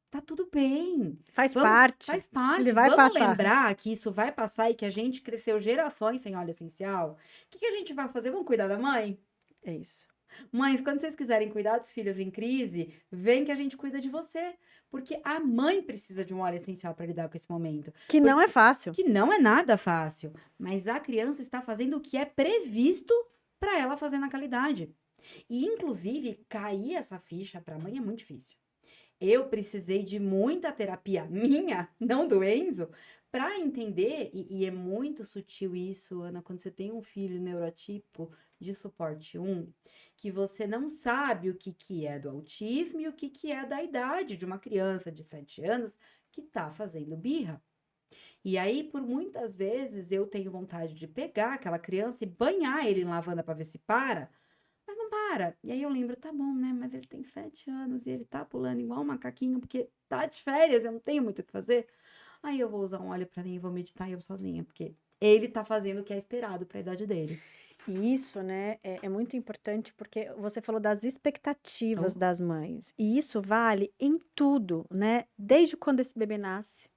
Tá tudo bem. Faz Vamos, parte. faz Ele parte. vai Vamos passar. lembrar que isso vai passar e que a gente cresceu gerações sem óleo essencial. O que que a gente vai fazer? Vamos cuidar da mãe? É isso. Mães, quando vocês quiserem cuidar dos filhos em crise, vem que a gente cuida de você. Porque a mãe precisa de um óleo essencial para lidar com esse momento. Que não é fácil. Que não é nada fácil. Mas a criança está fazendo o que é previsto para ela fazer naquela idade. E, inclusive, cair essa ficha para a mãe é muito difícil. Eu precisei de muita terapia minha, não do Enzo, para entender, e é muito sutil isso, Ana, quando você tem um filho neurotípico de suporte 1, que você não sabe o que é do autismo e o que é da idade de uma criança de 7 anos que está fazendo birra. E aí, por muitas vezes, eu tenho vontade de pegar aquela criança e banhar ele em lavanda para ver se para, mas não para. E aí eu lembro, tá bom, né? Mas ele tem 7 anos e ele tá pulando igual um macaquinho, porque tá de férias, eu não tenho muito o que fazer. Aí eu vou usar um óleo pra mim e vou meditar eu sozinha, porque ele tá fazendo o que é esperado pra idade dele. E isso, né, é muito importante porque você falou das expectativas Oh, das mães. E isso vale em tudo, né? Desde quando esse bebê nasce,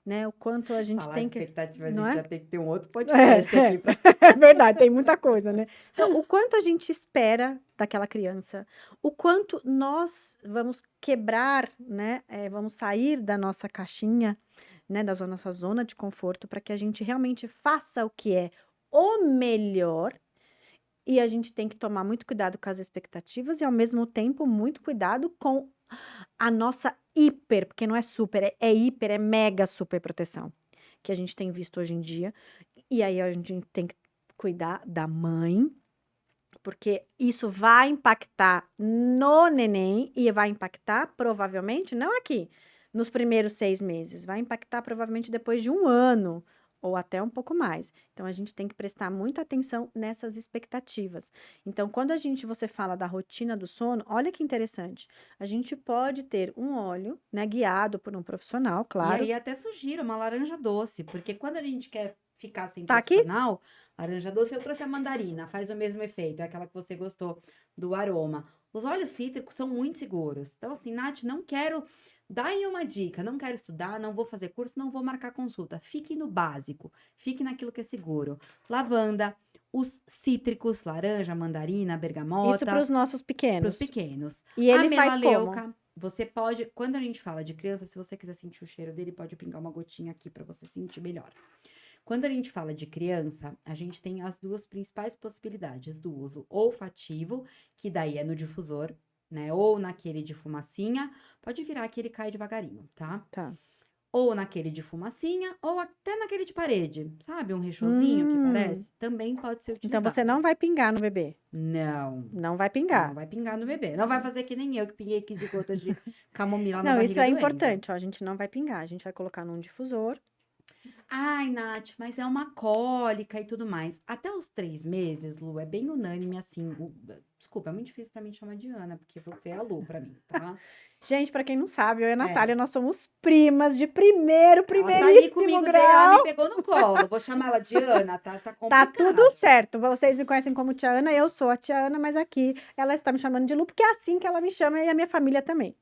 né? O quanto a gente falar de tem que, expectativa, a não gente é? já tem que ter um outro É, podcast aqui pra. é verdade, tem muita coisa, né? Então, o quanto a gente espera daquela criança, o quanto nós vamos quebrar, né? Vamos sair da nossa caixinha, né? Da nossa zona de conforto, para que a gente realmente faça o que é o melhor. E a gente tem que tomar muito cuidado com as expectativas e, ao mesmo tempo, muito cuidado com a nossa hiper, porque não é super, é hiper, é mega super proteção, que a gente tem visto hoje em dia. E aí a gente tem que cuidar da mãe, porque isso vai impactar no neném e vai impactar provavelmente, não aqui, nos primeiros 6 meses, vai impactar provavelmente depois de um ano ou até um pouco mais. Então a gente tem que prestar muita atenção nessas expectativas. Então, quando você fala da rotina do sono, olha que interessante. A gente pode ter um óleo, né, guiado por um profissional, E claro. aí até sugiro uma laranja doce, porque quando a gente quer ficar sem Tá aqui? profissional, laranja doce eu trouxe a mandarina, faz o mesmo efeito, é aquela que você gostou do aroma. Os óleos cítricos são muito seguros. Então, assim, Nath, não quero dar aí uma dica, não quero estudar, não vou fazer curso, não vou marcar consulta. Fique no básico, fique naquilo que é seguro. Lavanda, os cítricos, laranja, mandarina, Isso bergamota, para os nossos para os pequenos. pequenos. E A ele faz como? melaleuca, você pode, quando a gente fala de criança, se você quiser sentir o cheiro dele, pode pingar uma gotinha aqui para você sentir melhor. Quando a gente fala de criança, a gente tem as duas principais possibilidades do uso olfativo, que daí é no difusor, né? Ou naquele de fumacinha, pode virar que ele cai devagarinho, tá? Tá. Ou naquele de fumacinha, ou até naquele de parede, sabe? Um rechozinho que parece, também pode ser Então você utilizado. não vai pingar no bebê. Não, Não vai não pingar. vai pingar no bebê. Não vai fazer que nem eu, que pinguei 15 gotas de camomila na Não, isso barriga é do Enzo. importante, ó. A gente não vai pingar. A gente vai colocar num difusor Ai, Nath, mas é uma cólica e tudo mais. Até os 3 meses, Lu, é bem unânime assim. Desculpa, é muito difícil pra mim chamar de Ana, porque você é a Lu pra mim, tá? Gente, pra quem não sabe, eu e a É. Natália, nós somos primas de primeiro, Ela tá ali primeiríssimo comigo, ela me grau. pegou no colo. Vou chamar ela de Ana, tá Tá tudo complicado. certo. Vocês me conhecem como Tia Ana, eu sou a Tia Ana, mas aqui ela está me chamando de Lu, porque é assim que ela me chama e a minha família também.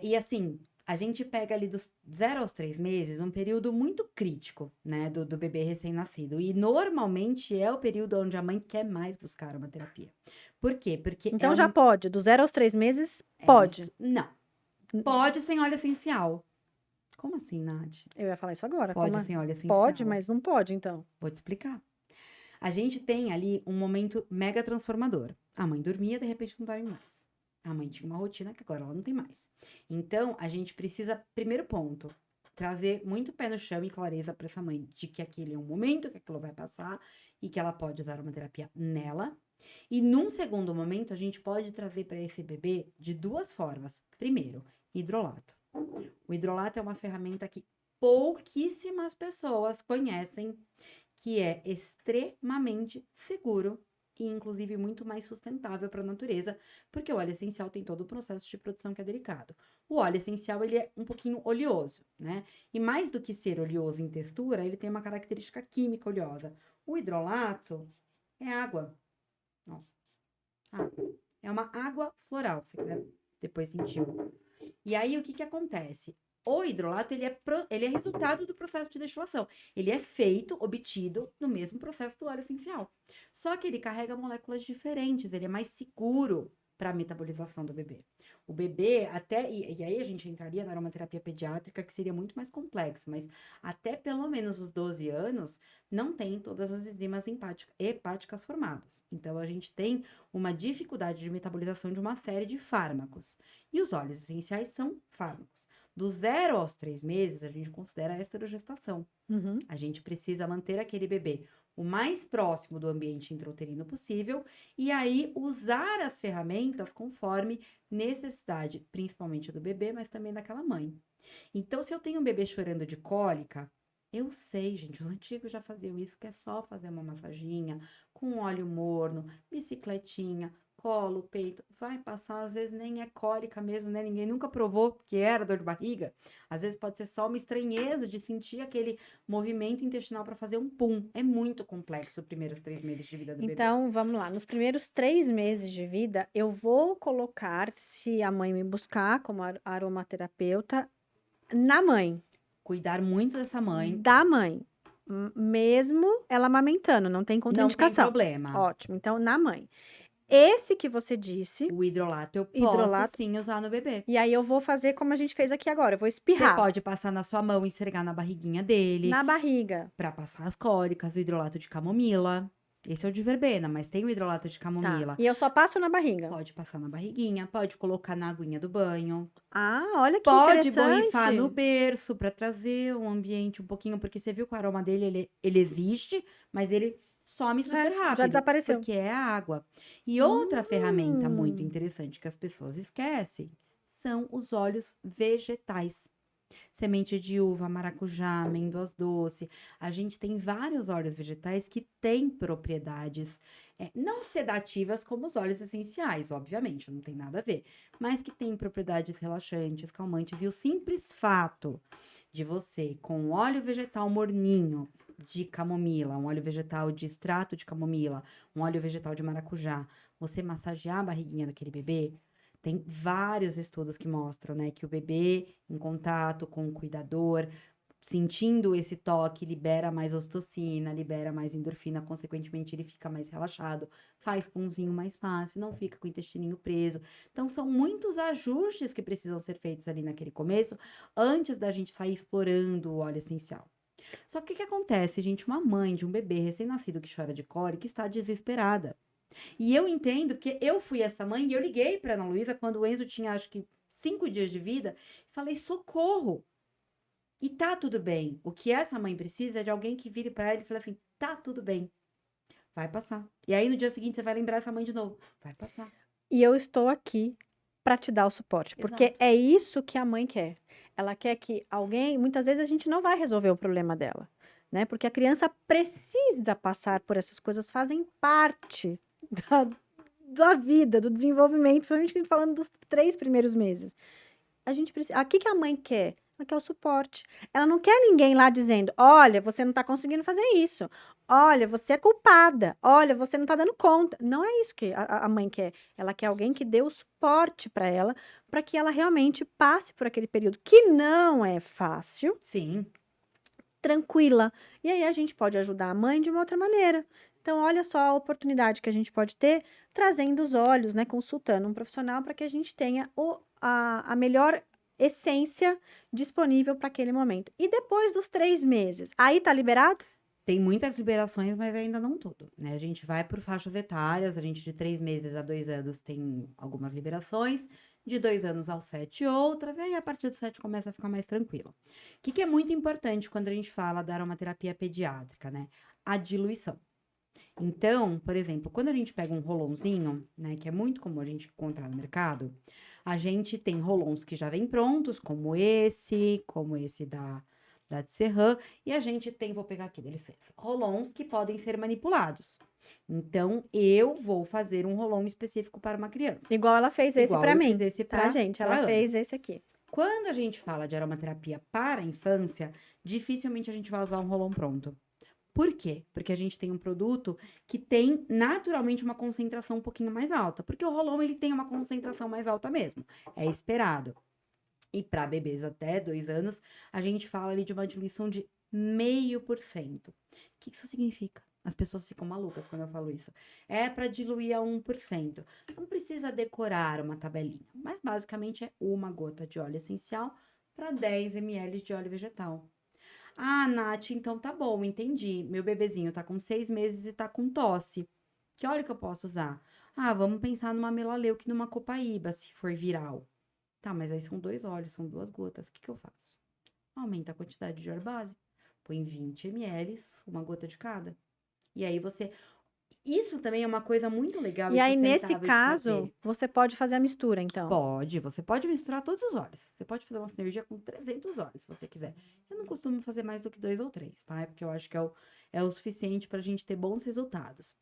E assim, a gente pega ali dos 0 aos 3 meses um período muito crítico, né, do bebê recém-nascido. E normalmente é o período onde a mãe quer mais buscar uma terapia. Por quê? Porque Então já pode, do 0 aos 3 meses, pode. isso. Não. Pode sem óleo essencial. Como assim, Nath? Eu ia falar isso agora. Pode sem óleo Pode, essencial. mas não pode, então. Vou te explicar. A gente tem ali um momento mega transformador. A mãe dormia, de repente não dorme mais. A mãe tinha uma rotina que agora ela não tem mais. Então, a gente precisa, primeiro ponto, trazer muito pé no chão e clareza para essa mãe de que aquele é um momento, que aquilo vai passar e que ela pode usar uma terapia nela. E num segundo momento, a gente pode trazer para esse bebê de 2 formas. Primeiro, hidrolato. O hidrolato é uma ferramenta que pouquíssimas pessoas conhecem, que é extremamente seguro e, inclusive, muito mais sustentável para a natureza, porque o óleo essencial tem todo o processo de produção que é delicado. O óleo essencial, ele é um pouquinho oleoso, né? E mais do que ser oleoso em textura, ele tem uma característica química oleosa. O hidrolato é água. Ó, água. É uma água floral, se você quiser depois sentir. E aí, o que que acontece? O hidrolato, ele é resultado do processo de destilação. Ele é feito, obtido, no mesmo processo do óleo essencial. Só que ele carrega moléculas diferentes, ele é mais seguro para a metabolização do bebê. O bebê, e aí a gente entraria na aromaterapia pediátrica, que seria muito mais complexo, mas até pelo menos os 12 anos, não tem todas as enzimas hepáticas formadas. Então, a gente tem uma dificuldade de metabolização de uma série de fármacos. E os óleos essenciais são fármacos. Do 0 aos 3 meses, a gente considera a esterogestação. Uhum. A gente precisa manter aquele bebê o mais próximo do ambiente intrauterino possível e aí usar as ferramentas conforme necessidade, principalmente do bebê, mas também daquela mãe. Então, se eu tenho um bebê chorando de cólica, eu sei, gente, os antigos já faziam isso, que é só fazer uma massaginha com óleo morno, bicicletinha, colo, peito, vai passar, às vezes nem é cólica mesmo, né? Ninguém nunca provou que era dor de barriga. Às vezes pode ser só uma estranheza de sentir aquele movimento intestinal para fazer um pum. É muito complexo os primeiros 3 meses de vida do bebê. Então, vamos lá. Nos primeiros 3 meses de vida, eu vou colocar, se a mãe me buscar como aromaterapeuta, na mãe, Cuidar muito dessa mãe, da mãe. Mesmo ela amamentando, não tem não tem contraindicação. problema. Ótimo. Então, na mãe. Esse que você disse, O hidrolato eu posso hidrolato, sim usar no bebê. e aí eu vou fazer como a gente fez aqui agora. Eu vou Você espirrar pode passar na sua mão e esfregar na barriguinha dele, na barriga. para passar as cólicas, o hidrolato de camomila. Esse é o de verbena, mas tem o hidrolato de Tá. camomila. E eu só passo na barriga. Pode passar na barriguinha, pode colocar na aguinha do banho. Ah, olha que Pode borrifar no interessante. berço para trazer um ambiente um pouquinho, porque você viu que o aroma dele, ele existe, mas ele some super Já rápido, desapareceu. porque é água. E outra ferramenta muito Hum. interessante que as pessoas esquecem são os óleos vegetais. Semente de uva, maracujá, amêndoas doce. A gente tem vários óleos vegetais que têm propriedades não sedativas como os óleos essenciais, obviamente, não tem nada a ver, mas que têm propriedades relaxantes, calmantes. E o simples fato de você, com um óleo vegetal morninho de camomila, um óleo vegetal de extrato de camomila, um óleo vegetal de maracujá, você massagear a barriguinha daquele bebê, tem vários estudos que mostram, né, que o bebê em contato com o cuidador, sentindo esse toque, libera mais ocitocina, libera mais endorfina, consequentemente ele fica mais relaxado, faz punzinho mais fácil, não fica com o intestininho preso. Então são muitos ajustes que precisam ser feitos ali naquele começo, antes da gente sair explorando o óleo essencial. Só que o que acontece, gente? Uma mãe de um bebê recém-nascido que chora de cólica está desesperada. E eu entendo que eu fui essa mãe e eu liguei para Ana Luísa quando o Enzo tinha, acho que, 5 dias de vida, e falei: socorro! E tá tudo bem. O que essa mãe precisa é de alguém que vire para ela e fale assim: tá tudo bem, vai passar. E aí no dia seguinte você vai lembrar essa mãe de novo: vai passar. E eu estou aqui para te dar o suporte, porque Exato. é isso que a mãe quer. ela quer que alguém, muitas vezes a gente não vai resolver o problema dela, né? Porque a criança precisa passar por essas coisas, fazem parte da, da vida, do desenvolvimento, principalmente que a gente falando dos 3 primeiros meses. A gente precisa. O que que a mãe quer? Ela quer o suporte. Ela não quer ninguém lá dizendo: olha, você não está conseguindo fazer isso. Olha, você é culpada. Olha, você não está dando conta. Não é isso que a mãe quer. Ela quer alguém que dê o suporte para que ela realmente passe por aquele período que não é fácil, Sim. tranquila. E aí a gente pode ajudar a mãe de uma outra maneira. Então, olha só a oportunidade que a gente pode ter trazendo os olhos, né? Consultando um profissional para que a gente tenha a melhor essência disponível para aquele momento. E depois dos 3 meses, aí tá liberado? Tem muitas liberações, mas ainda não tudo, né? A gente vai por faixas etárias, a gente de 3 meses a 2 anos tem algumas liberações, de 2 anos aos 7 outras, e aí a partir dos 7 começa a ficar mais tranquilo. O que que é muito importante quando a gente fala da aromaterapia pediátrica, né? A diluição. Então, por exemplo, quando a gente pega um rolonzinho, né, que é muito comum a gente encontrar no mercado, a gente tem rolons que já vêm prontos, como esse da Serran, e a gente tem, vou pegar aqui, dá licença, rolons que podem ser manipulados. Então, eu vou fazer um rolon específico para uma criança, Igual ela fez esse igual para eu fiz mim, esse tá, para gente? Ela Ana. fez esse aqui. Quando a gente fala de aromaterapia para a infância, dificilmente a gente vai usar um rolon pronto. Por quê? Porque a gente tem um produto que tem naturalmente uma concentração um pouquinho mais alta, porque o rolon ele tem uma concentração mais alta mesmo, é esperado. E para bebês até 2 anos, a gente fala ali de uma diluição de 0,5%. O que isso significa? As pessoas ficam malucas quando eu falo isso. É para diluir a 1%. Não precisa decorar uma tabelinha, mas basicamente é uma gota de óleo essencial para 10 ml de óleo vegetal. Ah, Nath, então tá bom, entendi. Meu bebezinho tá com 6 meses e tá com tosse. Que óleo que eu posso usar? Ah, vamos pensar numa melaleuca e numa copaíba, se for viral. Tá, mas aí são 2 óleos, são 2 gotas. O que que eu faço? Aumenta a quantidade de óleo base. Põe 20 ml, uma gota de cada. E aí você. Isso também é uma coisa muito legal E e aí, nesse sustentável de caso, fazer. você pode fazer a mistura, então. Pode, você pode misturar todos os óleos. Você pode fazer uma sinergia com 300 óleos, se você quiser. Eu não costumo fazer mais do que 2 ou 3, tá? É porque eu acho que é o suficiente para a gente ter bons resultados.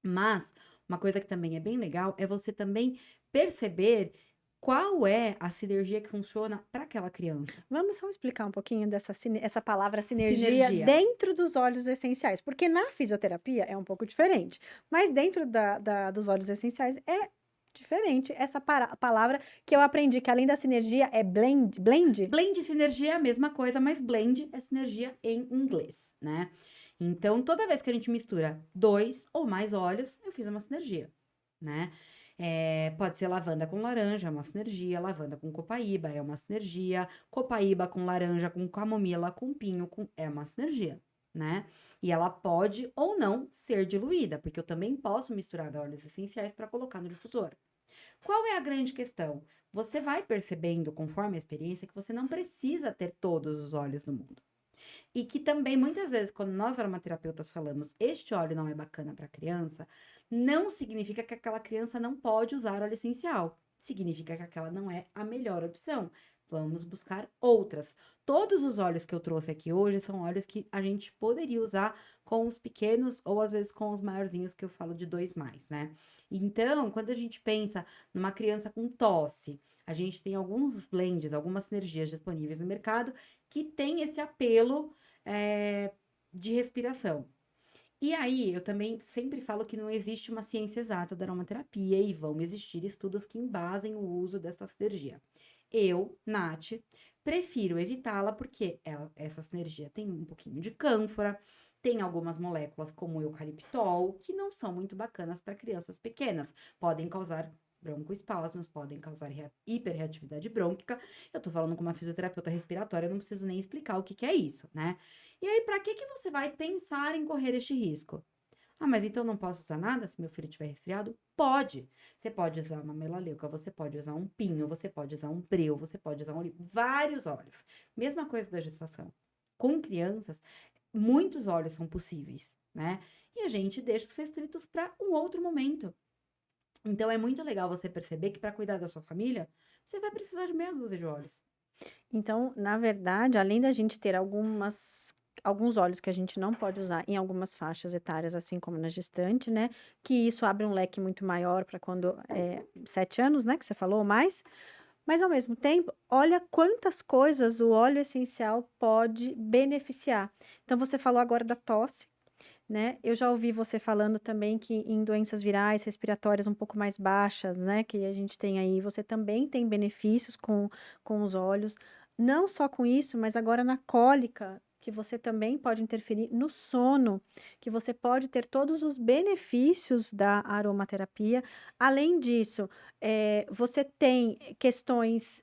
Mas, uma coisa que também é bem legal é você também perceber qual é a sinergia que funciona para aquela criança. Vamos só explicar um pouquinho essa palavra sinergia Sinergia. dentro dos óleos essenciais, porque na fisioterapia é um pouco diferente, mas dentro dos óleos essenciais é diferente essa palavra que eu aprendi, que além da sinergia é blend? Blend e sinergia é a mesma coisa, mas blend é sinergia em inglês, né? Então, toda vez que a gente mistura 2 ou mais óleos, eu fiz uma sinergia, né? Pode ser lavanda com laranja, é uma sinergia, lavanda com copaíba, é uma sinergia, copaíba com laranja, com camomila, com pinho, é uma sinergia, né? E ela pode ou não ser diluída, porque eu também posso misturar óleos essenciais para colocar no difusor. Qual é a grande questão? Você vai percebendo, conforme a experiência, que você não precisa ter todos os óleos do mundo. E que também, muitas vezes, quando nós aromaterapeutas falamos este óleo não é bacana para criança, não significa que aquela criança não pode usar óleo essencial. Significa que aquela não é a melhor opção. Vamos buscar outras. Todos os óleos que eu trouxe aqui hoje são óleos que a gente poderia usar com os pequenos ou às vezes com os maiorzinhos que eu falo de 2 mais, né? Então, quando a gente pensa numa criança com tosse, a gente tem alguns blends, algumas sinergias disponíveis no mercado que tem esse apelo de respiração. E aí, eu também sempre falo que não existe uma ciência exata da aromaterapia e vão existir estudos que embasem o uso dessa sinergia. Eu, Nath, prefiro evitá-la porque essa sinergia tem um pouquinho de cânfora, tem algumas moléculas como o eucaliptol que não são muito bacanas para crianças pequenas, podem causar broncoespasmos, podem causar hiperreatividade brônquica. Eu tô falando com uma fisioterapeuta respiratória, eu não preciso nem explicar o que que é isso, né? E aí, para que você vai pensar em correr este risco? Ah, mas então não posso usar nada se meu filho estiver resfriado? Pode. Você pode usar uma melaleuca, você pode usar um pinho, você pode usar um breu, você pode usar vários óleos. Mesma coisa da gestação. Com crianças, muitos óleos são possíveis, né? E a gente deixa os restritos para um outro momento. Então é muito legal você perceber que para cuidar da sua família, você vai precisar de meia dúzia de óleos. Então, na verdade, além da gente ter alguns óleos que a gente não pode usar em algumas faixas etárias, assim como na gestante, né? Que isso abre um leque muito maior para quando 7 anos, né? Que você falou ou mais. Mas ao mesmo tempo, olha quantas coisas o óleo essencial pode beneficiar. Então, você falou agora da tosse, né? Eu já ouvi você falando também que em doenças virais, respiratórias um pouco mais baixas, né? Que a gente tem aí, você também tem benefícios com os óleos. Não só com isso, mas agora na cólica, que você também pode interferir no sono, que você pode ter todos os benefícios da aromaterapia. Além disso, você tem questões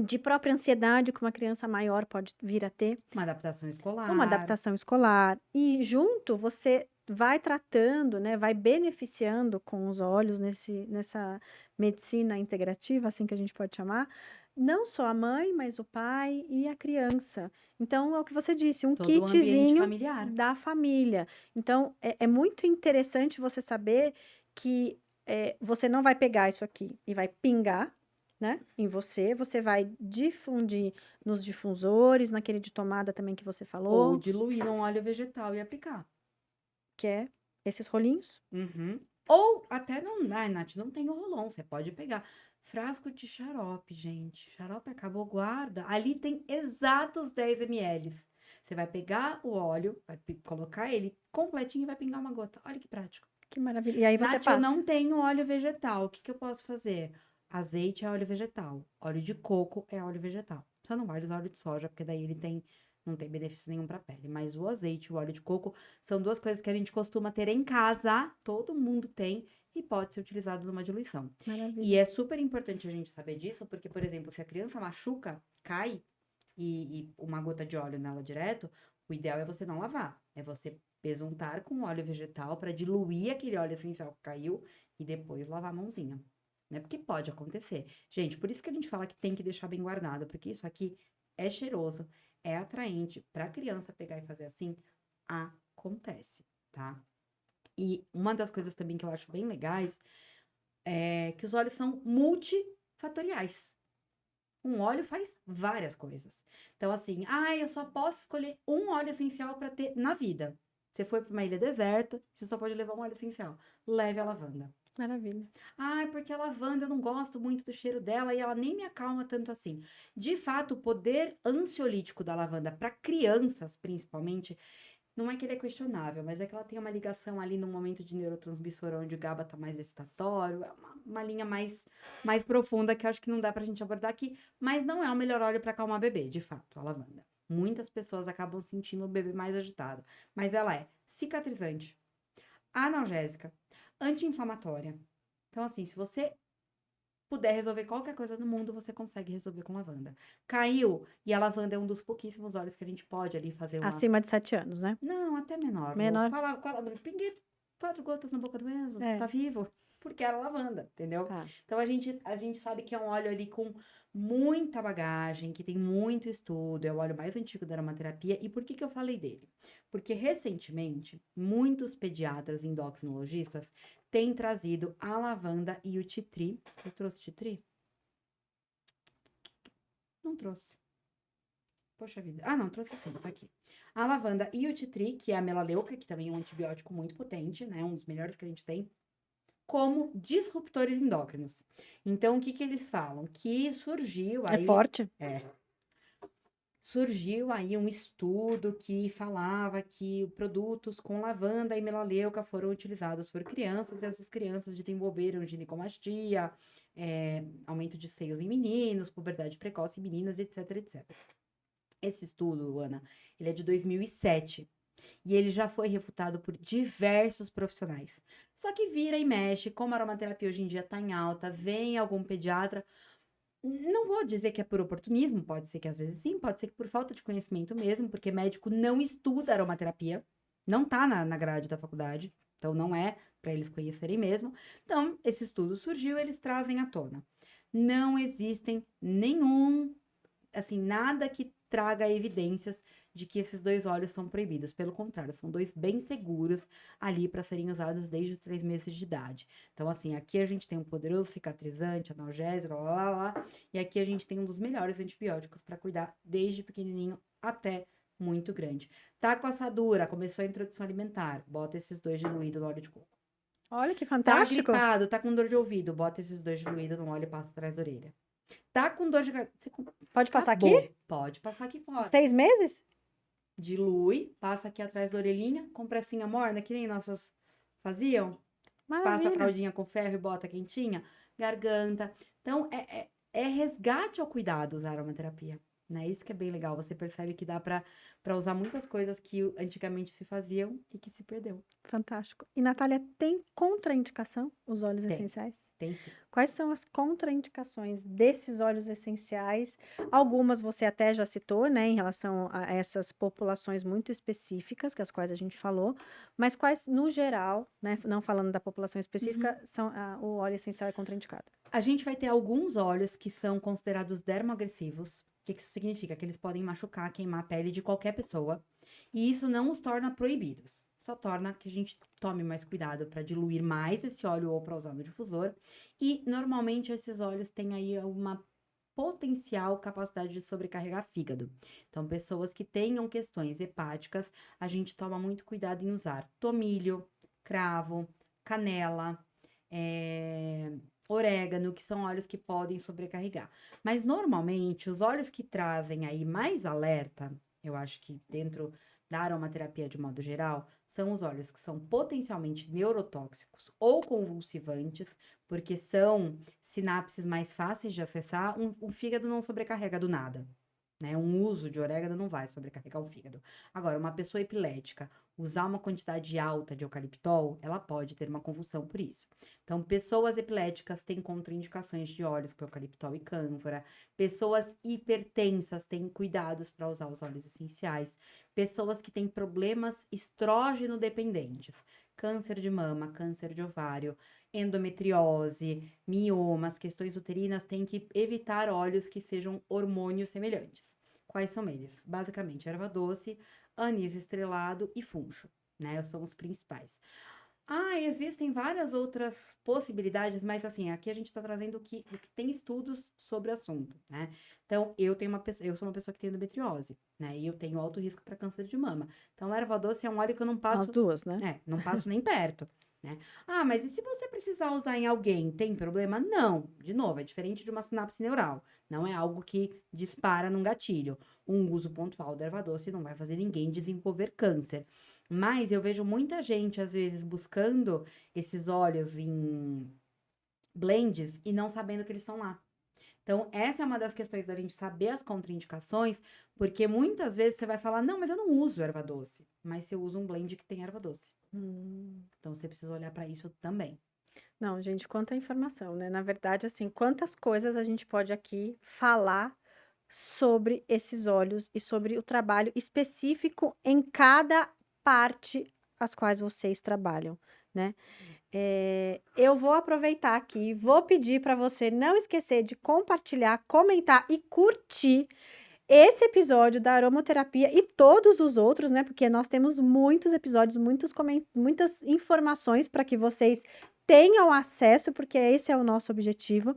de própria ansiedade que uma criança maior pode vir a ter, Uma adaptação uma escolar. adaptação escolar, e junto você vai tratando, né, vai beneficiando com os olhos nessa medicina integrativa, assim que a gente pode chamar, não só a mãe, mas o pai e a criança. Então, é o que você disse, um Todo o ambiente kitzinho familiar. da família. Então, é muito interessante você saber que você não vai pegar isso aqui e vai pingar, né, em você, você vai difundir nos difusores, naquele de tomada também que você Ou falou, diluir num óleo vegetal e aplicar. que é esses rolinhos. Uhum. Ou até não. Ai, Nath, não tem o rolon. Você pode pegar. Frasco de xarope, gente. Xarope acabou, guarda. Ali tem exatos 10 ml. Você vai pegar o óleo, vai colocar ele completinho e vai pingar uma gota. Olha que prático. Que maravilha. E aí você Nath, eu passa. não tenho óleo vegetal. O que que eu posso fazer? Azeite é óleo vegetal. Óleo de coco é óleo vegetal. Só não vale usar óleo de soja, porque daí ele não tem benefício nenhum para a pele. Mas o azeite e o óleo de coco são duas coisas que a gente costuma ter em casa, todo mundo tem, e pode ser utilizado numa diluição. E Maravilha. é super importante a gente saber disso, porque, por exemplo, se a criança machuca, cai, e uma gota de óleo nela direto, o ideal é você não lavar. É você besuntar com óleo vegetal para diluir aquele óleo essencial que caiu e depois lavar a mãozinha. Né? Porque pode acontecer. Gente, por isso que a gente fala que tem que deixar bem guardado, porque isso aqui é cheiroso, é atraente. Para a criança pegar e fazer assim, acontece, tá? E uma das coisas também que eu acho bem legais é que os óleos são multifatoriais. Um óleo faz várias coisas. Então, assim, eu só posso escolher um óleo essencial para ter na vida. Você foi para uma ilha deserta, você só pode levar um óleo essencial. Leve a lavanda. Maravilha. Porque a lavanda eu não gosto muito do cheiro dela e ela nem me acalma tanto assim. De fato, o poder ansiolítico da lavanda para crianças, principalmente, não é que ele é questionável, mas é que ela tem uma ligação ali no momento de neurotransmissor onde o GABA tá mais excitatório, é uma linha mais profunda que eu acho que não dá pra gente abordar aqui, mas não é o melhor óleo para acalmar bebê, de fato, a lavanda. Muitas pessoas acabam sentindo o bebê mais agitado, mas ela é cicatrizante, analgésica, anti-inflamatória. Então, assim, se você puder resolver qualquer coisa no mundo, você consegue resolver com lavanda. Caiu, e a lavanda é um dos pouquíssimos óleos que a gente pode ali fazer uma. Acima de 7 anos, né? Não, até menor. Menor? Pinguei 4 gotas na boca do Enzo, É, tá vivo? Porque era lavanda, entendeu? tá. Então a gente sabe que é um óleo ali com muita bagagem, que tem muito estudo, é o óleo mais antigo da aromaterapia. E por que que eu falei dele? Porque recentemente, muitos pediatras endocrinologistas têm trazido a lavanda e o titri. Eu trouxe titri? Não trouxe. Poxa vida. Não, trouxe sim, tá aqui. A lavanda e o titri, que é a melaleuca, que também é um antibiótico muito potente, né? Um dos melhores que a gente tem, como disruptores endócrinos. Então, o que que eles falam? Que surgiu É aí. forte? Surgiu aí um estudo que falava que produtos com lavanda e melaleuca foram utilizados por crianças, e essas crianças desenvolveram ginecomastia, aumento de seios em meninos, puberdade precoce em meninas, etc, etc. Esse estudo, Ana, ele é de 2007 e ele já foi refutado por diversos profissionais. Só que vira e mexe, como a aromaterapia hoje em dia está em alta, vem algum pediatra. Não vou dizer que é por oportunismo, pode ser que às vezes sim, pode ser que por falta de conhecimento mesmo, porque médico não estuda aromaterapia, não tá na grade da faculdade, então não é para eles conhecerem mesmo. Então, esse estudo surgiu, eles trazem à tona. Não existem nenhum, assim, nada que traga evidências de que esses 2 óleos são proibidos. Pelo contrário, são 2 bem seguros ali para serem usados desde os 3 meses de idade. Então, assim, aqui a gente tem um poderoso cicatrizante, analgésico, e aqui a gente tem um dos melhores antibióticos para cuidar desde pequenininho até muito grande. Tá com assadura, começou a introdução alimentar, bota esses 2 diluídos no óleo de coco. Olha que Tá fantástico. gripado, tá com dor de ouvido, bota esses 2 diluídos no óleo e passa atrás da orelha. Tá com dor de garganta. Pode passar Acabou. aqui? Pode passar aqui fora. 6 meses? Dilui, passa aqui atrás da orelhinha, compressinha morna, que nem nossas faziam. Passa a Maravilha. fraldinha com ferro e bota quentinha. Garganta. Então, é resgate ao cuidado usar aromaterapia. Né? Isso que é bem legal. Você percebe que dá para usar muitas coisas que antigamente se faziam e que se perdeu. Fantástico. E, Natália, tem contraindicação os óleos Tem. essenciais? Tem sim. Quais são as contraindicações desses óleos essenciais? Algumas você até já citou, né, em relação a essas populações muito específicas, que as quais a gente falou, mas quais, no geral, né, não falando da população específica, são o óleo essencial é contraindicado? A gente vai ter alguns óleos que são considerados dermoagressivos. O que isso significa? Que eles podem machucar, queimar a pele de qualquer pessoa. E isso não os torna proibidos. Só torna que a gente tome mais cuidado para diluir mais esse óleo ou para usar no difusor. E normalmente esses óleos têm aí uma potencial capacidade de sobrecarregar fígado. Então, pessoas que tenham questões hepáticas, a gente toma muito cuidado em usar tomilho, cravo, canela, orégano, que são óleos que podem sobrecarregar. Mas normalmente os óleos que trazem aí mais alerta, eu acho que dentro da aromaterapia de modo geral, são os óleos que são potencialmente neurotóxicos ou convulsivantes, porque são sinapses mais fáceis de acessar. O fígado não sobrecarrega do nada. Né? Um uso de orégano não vai sobrecarregar o fígado. Agora, uma pessoa epilética usar uma quantidade alta de eucaliptol, ela pode ter uma convulsão por isso. Então, pessoas epiléticas têm contraindicações de óleos com eucaliptol e cânfora. Pessoas hipertensas têm cuidados para usar os óleos essenciais. Pessoas que têm problemas estrógeno dependentes, câncer de mama, câncer de ovário, endometriose, miomas, questões uterinas, têm que evitar óleos que sejam hormônios semelhantes. Quais são eles? Basicamente, erva doce, anis estrelado e funcho, né? São os principais. Existem várias outras possibilidades, mas assim, aqui a gente está trazendo o que tem estudos sobre o assunto, né? Então, eu sou uma pessoa que tem endometriose, né? E eu tenho alto risco para câncer de mama. Então, a erva doce é um óleo que eu não passo. As duas, né? Não passo nem perto. Né? Mas e se você precisar usar em alguém, tem problema? Não. De novo, é diferente de uma sinapse neural. Não é algo que dispara num gatilho. Um uso pontual da erva doce não vai fazer ninguém desenvolver câncer. Mas eu vejo muita gente, às vezes, buscando esses óleos em blends e não sabendo que eles estão lá. Então, essa é uma das questões da gente saber as contraindicações, porque muitas vezes você vai falar, não, mas eu não uso erva doce. Mas você usa um blend que tem erva doce. Então, você precisa olhar para isso também. Não, gente, quanta informação, né? Na verdade, assim, quantas coisas a gente pode aqui falar sobre esses óleos e sobre o trabalho específico em cada parte as quais vocês trabalham, né? Eu vou aproveitar aqui, vou pedir para você não esquecer de compartilhar, comentar e curtir esse episódio da aromaterapia e todos os outros, né? Porque nós temos muitos episódios, muitas informações para que vocês tenham acesso, porque esse é o nosso objetivo.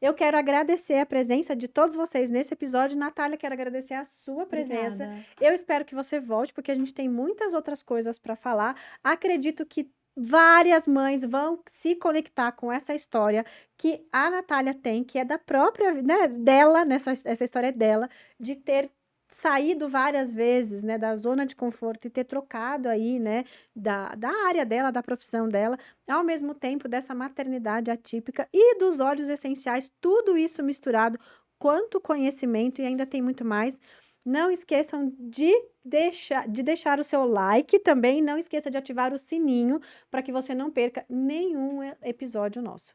Eu quero agradecer a presença de todos vocês nesse episódio. Natália, quero agradecer a sua presença. Obrigada. Eu espero que você volte, porque a gente tem muitas outras coisas para falar. Acredito que várias mães vão se conectar com essa história que a Natália tem, que é da própria, né, dela, essa história é dela, de ter saído várias vezes, né, da zona de conforto e ter trocado aí, né, da área dela, da profissão dela, ao mesmo tempo dessa maternidade atípica e dos óleos essenciais, tudo isso misturado, quanto conhecimento e ainda tem muito mais. Não esqueçam de deixar o seu like também, não esqueça de ativar o sininho para que você não perca nenhum episódio nosso.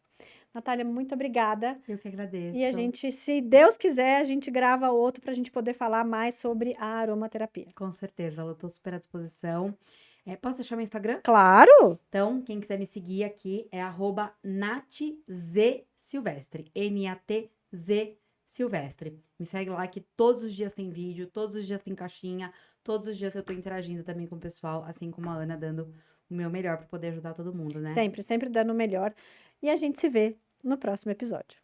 Natália, muito obrigada. Eu que agradeço. E a gente, se Deus quiser, a gente grava outro para a gente poder falar mais sobre a aromaterapia. Com certeza, eu estou super à disposição. Posso deixar meu Instagram? Claro! Então, quem quiser me seguir aqui é @natzsilvestre, NATZ Silvestre. Me segue lá que todos os dias tem vídeo, todos os dias tem caixinha, todos os dias eu tô interagindo também com o pessoal, assim como a Ana, dando o meu melhor para poder ajudar todo mundo, né? Sempre, sempre dando o melhor. E a gente se vê no próximo episódio.